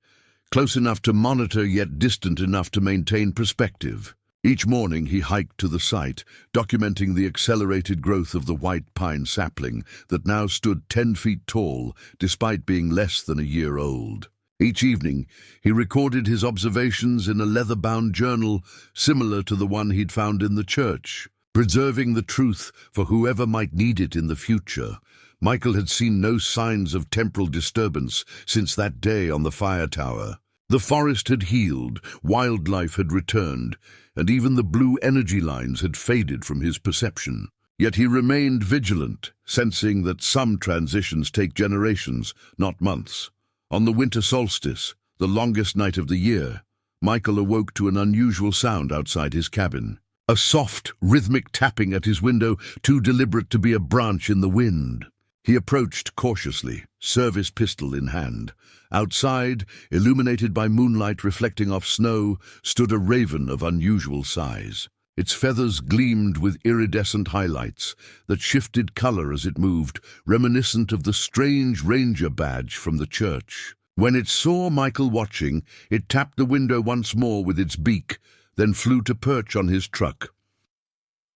close enough to monitor yet distant enough to maintain perspective. Each morning he hiked to the site, documenting the accelerated growth of the white pine sapling that now stood 10 feet tall, despite being less than a year old. Each evening he recorded his observations in a leather-bound journal similar to the one he'd found in the church, preserving the truth for whoever might need it in the future. Michael had seen no signs of temporal disturbance since that day on the fire tower. The forest had healed, wildlife had returned, and even the blue energy lines had faded from his perception. Yet he remained vigilant, sensing that some transitions take generations, not months. On the winter solstice, the longest night of the year, Michael awoke to an unusual sound outside his cabin. A soft, rhythmic tapping at his window, too deliberate to be a branch in the wind. He approached cautiously, service pistol in hand. Outside, illuminated by moonlight reflecting off snow, stood a raven of unusual size. Its feathers gleamed with iridescent highlights that shifted color as it moved, reminiscent of the strange ranger badge from the church. When it saw Michael watching, it tapped the window once more with its beak, then flew to perch on his truck.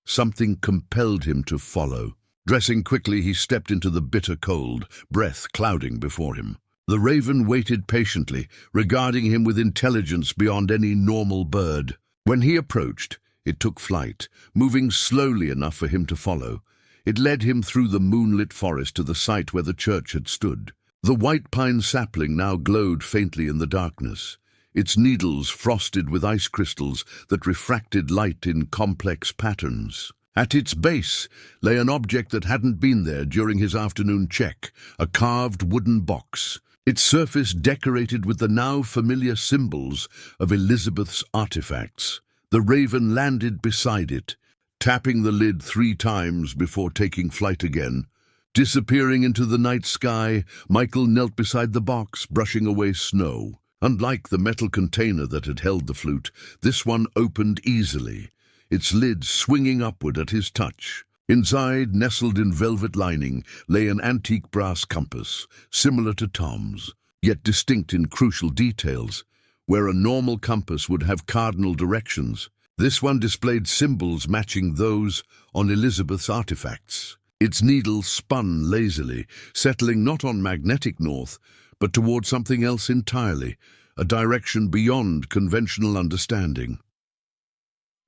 Something compelled him to follow. Dressing quickly, he stepped into the bitter cold, breath clouding before him. The raven waited patiently, regarding him with intelligence beyond any normal bird. When he approached, it took flight, moving slowly enough for him to follow. It led him through the moonlit forest to the site where the church had stood. The white pine sapling now glowed faintly in the darkness, its needles frosted with ice crystals that refracted light in complex patterns. At its base lay an object that hadn't been there during his afternoon check, a carved wooden box, its surface decorated with the now familiar symbols of Elizabeth's artifacts. The raven landed beside it, tapping the lid 3 times before taking flight again. Disappearing into the night sky, Michael knelt beside the box, brushing away snow. Unlike the metal container that had held the flute, this one opened easily, its lid swinging upward at his touch. Inside, nestled in velvet lining, lay an antique brass compass, similar to Tom's, yet distinct in crucial details. Where a normal compass would have cardinal directions, this one displayed symbols matching those on Elizabeth's artifacts. Its needle spun lazily, settling not on magnetic north, but toward something else entirely, a direction beyond conventional understanding.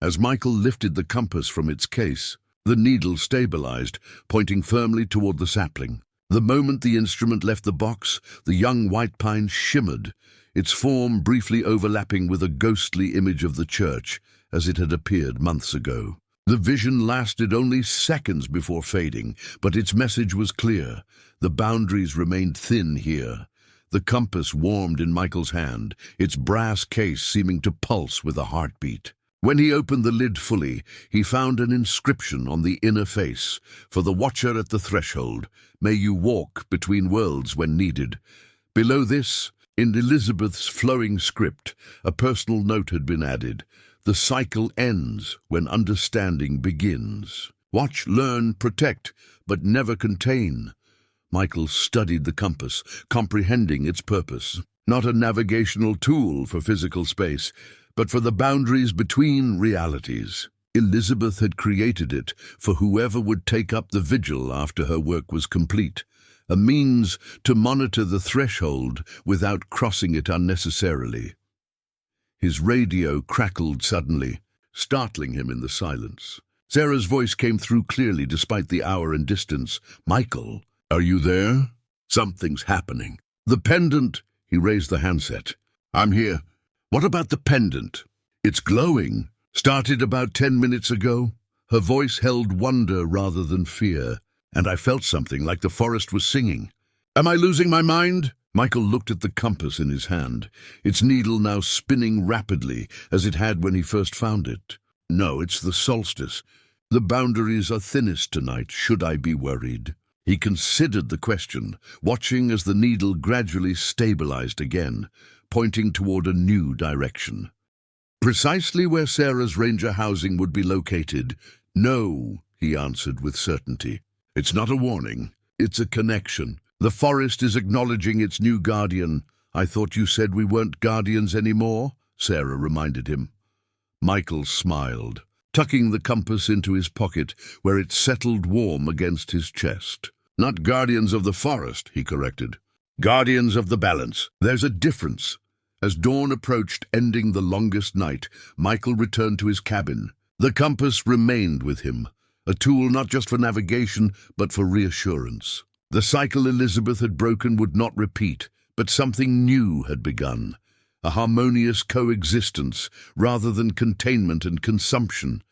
As Michael lifted the compass from its case, the needle stabilized, pointing firmly toward the sapling. The moment the instrument left the box, the young white pine shimmered, its form briefly overlapping with a ghostly image of the church as it had appeared months ago. The vision lasted only seconds before fading, but its message was clear. The boundaries remained thin here. The compass warmed in Michael's hand, its brass case seeming to pulse with a heartbeat. When he opened the lid fully, he found an inscription on the inner face. For the watcher at the threshold, may you walk between worlds when needed. Below this, in Elizabeth's flowing script, a personal note had been added. The cycle ends when understanding begins. Watch, learn, protect, but never contain. Michael studied the compass, comprehending its purpose. Not a navigational tool for physical space, but for the boundaries between realities. Elizabeth had created it for whoever would take up the vigil after her work was complete, a means to monitor the threshold without crossing it unnecessarily. His radio crackled suddenly, startling him in the silence. Sarah's voice came through clearly despite the hour and distance. "Michael, are you there? Something's happening." "The pendant," he raised the handset. "I'm here. What about the pendant?" "It's glowing. Started about 10 minutes ago." Her voice held wonder rather than fear, and I felt something like the forest was singing. "Am I losing my mind?" Michael looked at the compass in his hand, its needle now spinning rapidly as it had when he first found it. "No, it's the solstice. The boundaries are thinnest tonight. Should I be worried?" He considered the question, watching as the needle gradually stabilized again, pointing toward a new direction. Precisely where Sarah's ranger housing would be located. "No," he answered with certainty. "It's not a warning. It's a connection. The forest is acknowledging its new guardian." "I thought you said we weren't guardians anymore," Sarah reminded him. Michael smiled, tucking the compass into his pocket where it settled warm against his chest. "Not guardians of the forest," he corrected. "Guardians of the balance. There's a difference." As dawn approached, ending the longest night, Michael returned to his cabin. The compass remained with him, a tool not just for navigation, but for reassurance. The cycle Elizabeth had broken would not repeat, but something new had begun. A harmonious coexistence, rather than containment and consumption.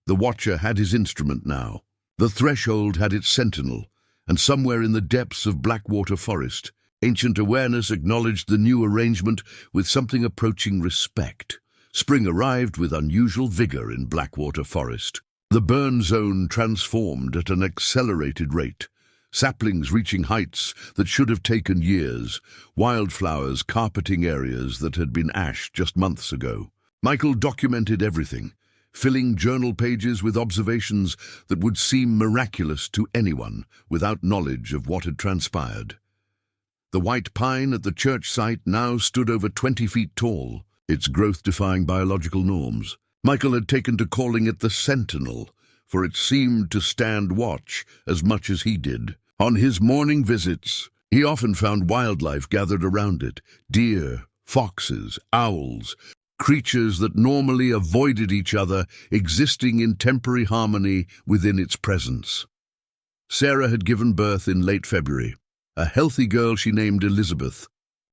The Watcher had his instrument now. The Threshold had its sentinel, and somewhere in the depths of Blackwater Forest, ancient awareness acknowledged the new arrangement with something approaching respect. Spring arrived with unusual vigor in Blackwater Forest. The burn zone transformed at an accelerated rate. Saplings reaching heights that should have taken years, wildflowers carpeting areas that had been ash just months ago. Michael documented everything, filling journal pages with observations that would seem miraculous to anyone without knowledge of what had transpired. The white pine at the church site now stood over 20 feet tall, its growth defying biological norms. Michael had taken to calling it the Sentinel, for it seemed to stand watch as much as he did. On his morning visits, he often found wildlife gathered around it: deer, foxes, owls, creatures that normally avoided each other, existing in temporary harmony within its presence. Sarah had given birth in late February, a healthy girl she named Elizabeth,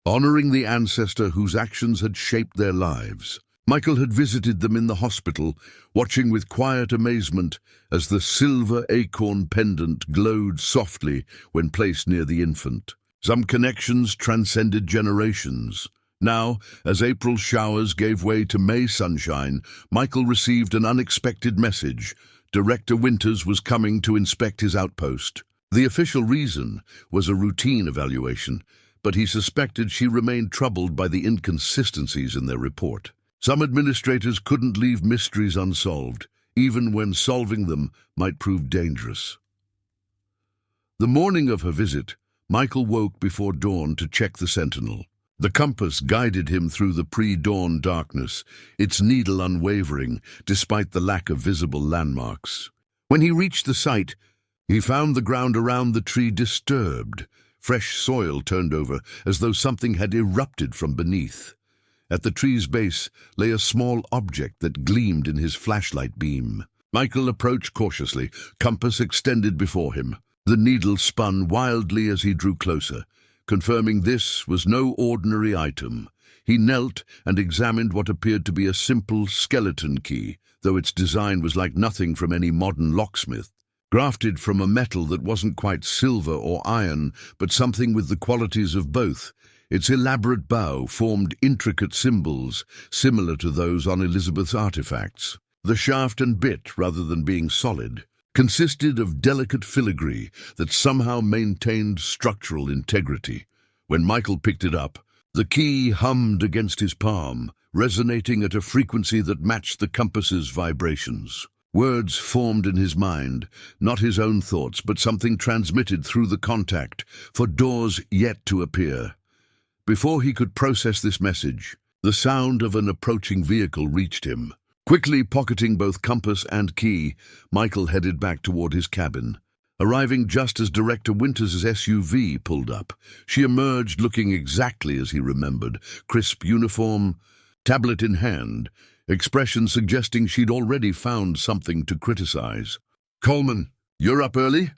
honoring the ancestor whose actions had shaped their lives. Michael had visited them in the hospital, watching with quiet amazement as the silver acorn pendant glowed softly when placed near the infant. Some connections transcended generations. Now, as April showers gave way to May sunshine, Michael received an unexpected message. Director Winters was coming to inspect his outpost. The official reason was a routine evaluation, but he suspected she remained troubled by the inconsistencies in their report. Some administrators couldn't leave mysteries unsolved, even when solving them might prove dangerous. The morning of her visit, Michael woke before dawn to check the sentinel. The compass guided him through the pre-dawn darkness, its needle unwavering despite the lack of visible landmarks. When he reached the site, he found the ground around the tree disturbed. Fresh soil turned over as though something had erupted from beneath. At the tree's base lay a small object that gleamed in his flashlight beam. Michael approached cautiously, compass extended before him. The needle spun wildly as he drew closer, confirming this was no ordinary item. He knelt and examined what appeared to be a simple skeleton key, though its design was like nothing from any modern locksmith. Grafted from a metal that wasn't quite silver or iron, but something with the qualities of both, its elaborate bow formed intricate symbols similar to those on Elizabeth's artifacts. The shaft and bit, rather than being solid, consisted of delicate filigree that somehow maintained structural integrity. When Michael picked it up, the key hummed against his palm, resonating at a frequency that matched the compass's vibrations. Words formed in his mind, not his own thoughts, but something transmitted through the contact, for doors yet to appear. Before he could process this message, the sound of an approaching vehicle reached him. Quickly pocketing both compass and key, Michael headed back toward his cabin. Arriving just as Director Winters' SUV pulled up, she emerged looking exactly as he remembered, crisp uniform, tablet in hand, expression suggesting she'd already found something to criticize. "Coleman, you're up early?"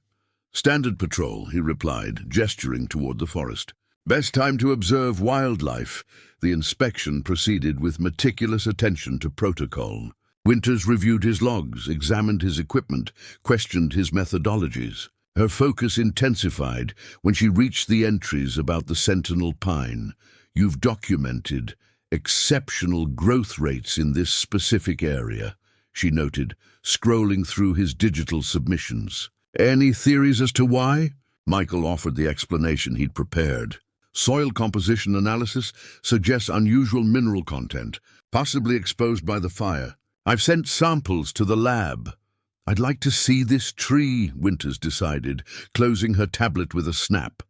"Standard patrol," he replied, gesturing toward the forest. "Best time to observe wildlife." The inspection proceeded with meticulous attention to protocol. Winters reviewed his logs, examined his equipment, questioned his methodologies. Her focus intensified when she reached the entries about the sentinel pine. "You've documented exceptional growth rates in this specific area," she noted, scrolling through his digital submissions. "Any theories as to why?" Michael offered the explanation he'd prepared. "Soil composition analysis suggests unusual mineral content, possibly exposed by the fire. I've sent samples to the lab." "I'd like to see this tree," Winters decided, closing her tablet with a snap.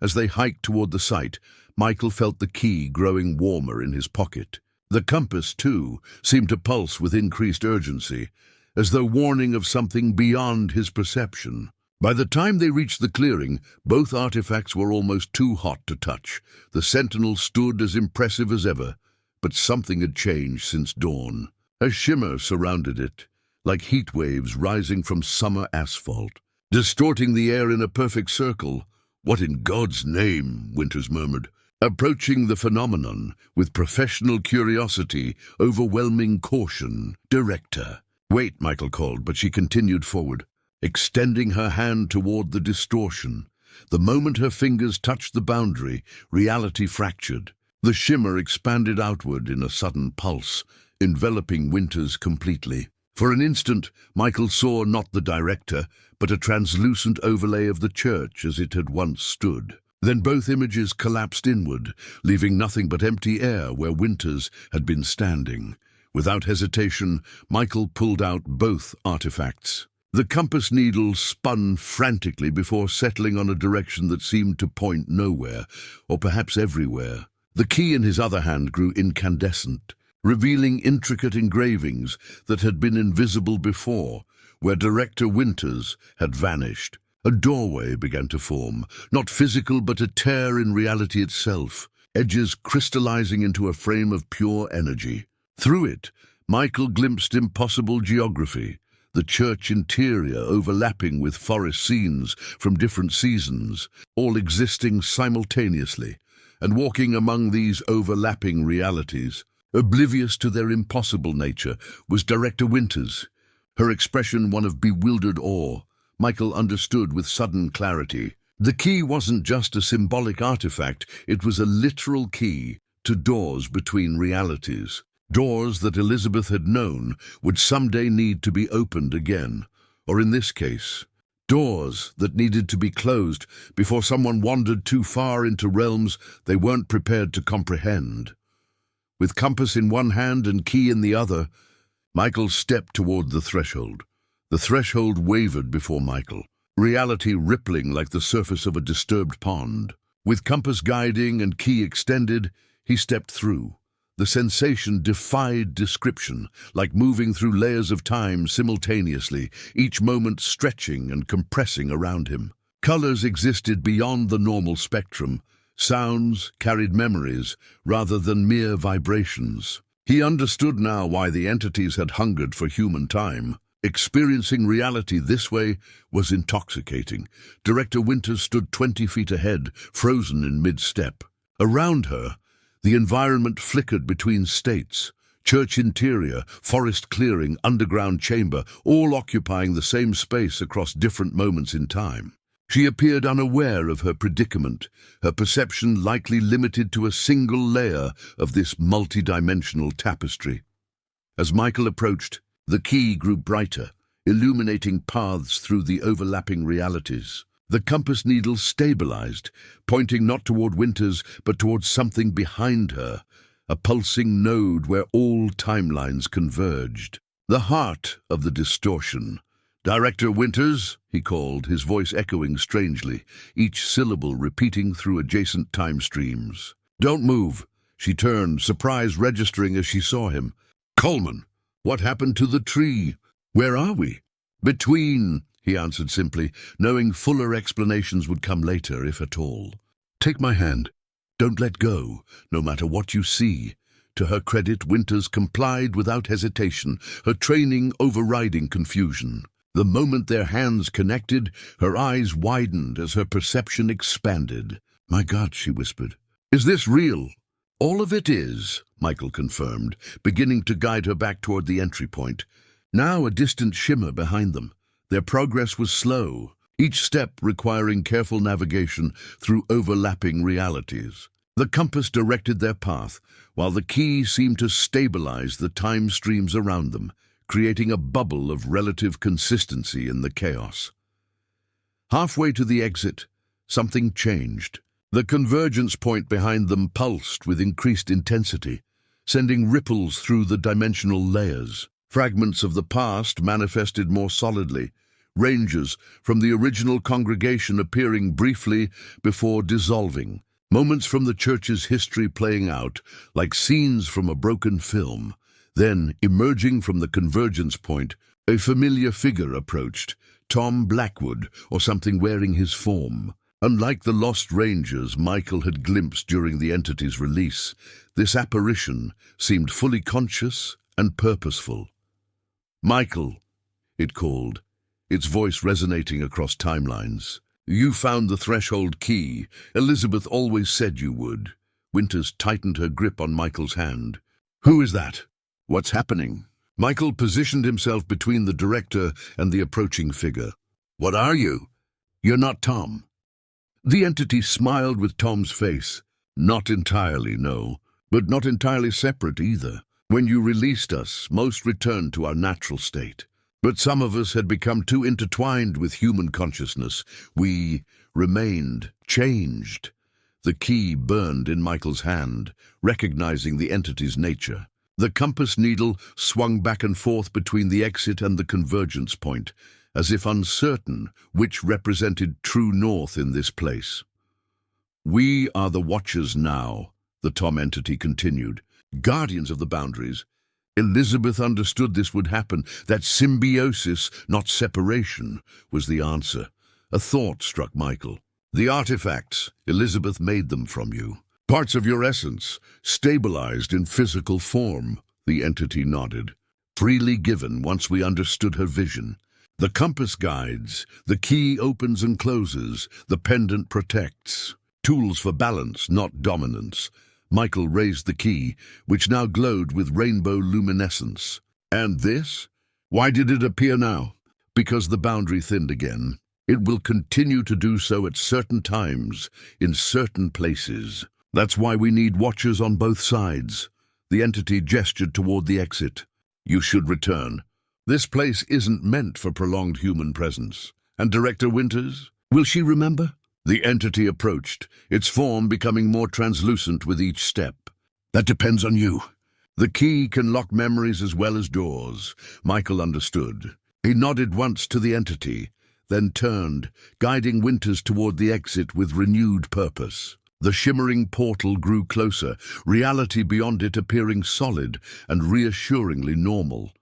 As they hiked toward the site, Michael felt the key growing warmer in his pocket. The compass, too, seemed to pulse with increased urgency, as though warning of something beyond his perception. By the time they reached the clearing, both artifacts were almost too hot to touch. The sentinel stood as impressive as ever, but something had changed since dawn. A shimmer surrounded it, like heat waves rising from summer asphalt, distorting the air in a perfect circle. "What in God's name?" Winters murmured, approaching the phenomenon with professional curiosity, overwhelming caution. "Director." "Wait," Michael called, but she continued forward, extending her hand toward the distortion. The moment her fingers touched the boundary, reality fractured. The shimmer expanded outward in a sudden pulse, enveloping Winters completely. For an instant, Michael saw not the director, but a translucent overlay of the church as it had once stood. Then both images collapsed inward, leaving nothing but empty air where Winters had been standing. Without hesitation, Michael pulled out both artifacts. The compass needle spun frantically before settling on a direction that seemed to point nowhere, or perhaps everywhere. The key in his other hand grew incandescent, revealing intricate engravings that had been invisible before. where Director Winters had vanished. A doorway began to form, not physical but a tear in reality itself, edges crystallizing into a frame of pure energy. Through it, Michael glimpsed impossible geography, the church interior overlapping with forest scenes from different seasons, all existing simultaneously, and walking among these overlapping realities. Oblivious to their impossible nature was Director Winters, her expression one of bewildered awe. Michael understood with sudden clarity. The key wasn't just a symbolic artifact, it was a literal key to doors between realities. Doors that Elizabeth had known would someday need to be opened again, or in this case, doors that needed to be closed before someone wandered too far into realms they weren't prepared to comprehend. With compass in one hand and key in the other, Michael stepped toward the threshold. The threshold wavered before Michael, reality rippling like the surface of a disturbed pond. With compass guiding and key extended, he stepped through. The sensation defied description, like moving through layers of time simultaneously, each moment stretching and compressing around him. Colors existed beyond the normal spectrum. Sounds carried memories rather than mere vibrations. He understood now why the entities had hungered for human time. Experiencing reality this way was intoxicating. Director Winters stood 20 feet ahead, frozen in mid-step. Around her, the environment flickered between states. Church interior, forest clearing, underground chamber, all occupying the same space across different moments in time. She appeared unaware of her predicament, her perception likely limited to a single layer of this multidimensional tapestry. As Michael approached, the key grew brighter, illuminating paths through the overlapping realities. The compass needle stabilized, pointing not toward Winters, but towards something behind her, a pulsing node where all timelines converged. The heart of the distortion. "Director Winters," he called, his voice echoing strangely, each syllable repeating through adjacent time streams. "Don't move." She turned, surprise registering as she saw him. "Coleman! What happened to the tree? Where are we?" "Between," he answered simply, knowing fuller explanations would come later, if at all. "Take my hand. Don't let go, no matter what you see." To her credit, Winters complied without hesitation, her training overriding confusion. The moment their hands connected, her eyes widened as her perception expanded. "My God," she whispered. "Is this real?" "All of it is," Michael confirmed, beginning to guide her back toward the entry point. Now a distant shimmer behind them. Their progress was slow, each step requiring careful navigation through overlapping realities. The compass directed their path, while the key seemed to stabilize the time streams around them, creating a bubble of relative consistency in the chaos. Halfway to the exit, something changed. The convergence point behind them pulsed with increased intensity, sending ripples through the dimensional layers. Fragments of the past manifested more solidly, ranges from the original congregation appearing briefly before dissolving, moments from the church's history playing out like scenes from a broken film. Then, emerging from the convergence point, a familiar figure approached, Tom Blackwood, or something wearing his form. Unlike the Lost Rangers Michael had glimpsed during the entity's release, this apparition seemed fully conscious and purposeful. "Michael," it called, its voice resonating across timelines. "You found the threshold key. Elizabeth always said you would." Winters tightened her grip on Michael's hand. "Who is that? What's happening?" Michael positioned himself between the director and the approaching figure. "What are you? You're not Tom." The entity smiled with Tom's face. "Not entirely, no, but not entirely separate either. When you released us, most returned to our natural state. But some of us had become too intertwined with human consciousness. We remained changed." The key burned in Michael's hand, recognizing the entity's nature. The compass needle swung back and forth between the exit and the convergence point, as if uncertain which represented true north in this place. "We are the Watchers now," the Tom entity continued, "guardians of the boundaries. Elizabeth understood this would happen, that symbiosis, not separation, was the answer. A thought struck Michael. The artifacts, Elizabeth made them from you. Parts of your essence, stabilized in physical form, the entity nodded. Freely given once we understood her vision. The compass guides, the key opens and closes, the pendant protects. Tools for balance, not dominance. Michael raised the key, which now glowed with rainbow luminescence. And this? Why did it appear now? Because the boundary thinned again. It will continue to do so at certain times, in certain places. That's why we need watchers on both sides. The entity gestured toward the exit. You should return. This place isn't meant for prolonged human presence. And Director Winters? Will she remember? The entity approached, its form becoming more translucent with each step. That depends on you. The key can lock memories as well as doors. Michael understood. He nodded once to the entity, then turned, guiding Winters toward the exit with renewed purpose. The shimmering portal grew closer, reality beyond it appearing solid and reassuringly normal.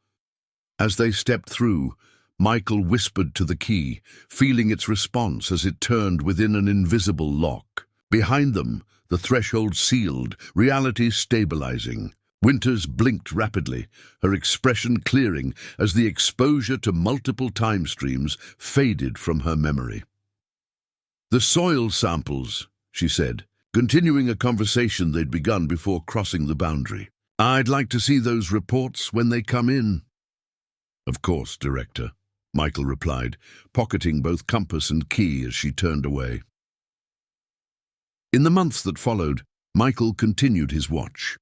As they stepped through, Michael whispered to the key, feeling its response as it turned within an invisible lock. Behind them, the threshold sealed, reality stabilizing. Winters blinked rapidly, her expression clearing as the exposure to multiple time streams faded from her memory. The soil samples, she said, continuing a conversation they'd begun before crossing the boundary. I'd like to see those reports when they come in. Of course, Director, Michael replied, pocketing both compass and key as she turned away. In the months that followed, Michael continued his watch.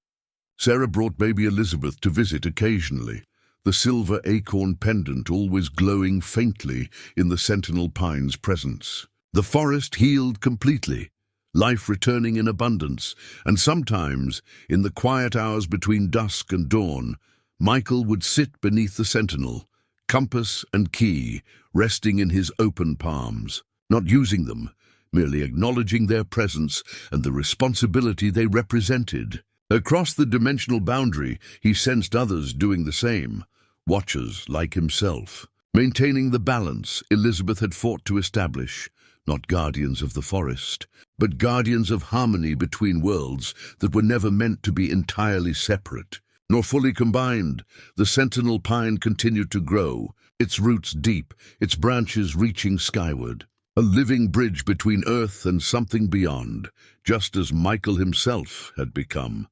Sarah brought baby Elizabeth to visit occasionally, the silver acorn pendant always glowing faintly in the sentinel pine's presence. The forest healed completely, life returning in abundance, and sometimes, in the quiet hours between dusk and dawn, Michael would sit beneath the sentinel, compass and key resting in his open palms, not using them, merely acknowledging their presence and the responsibility they represented. Across the dimensional boundary, he sensed others doing the same, watchers like himself, maintaining the balance Elizabeth had fought to establish, not guardians of the forest, but guardians of harmony between worlds that were never meant to be entirely separate, nor fully combined. The sentinel pine continued to grow, its roots deep, its branches reaching skyward, a living bridge between Earth and something beyond, just as Michael himself had become.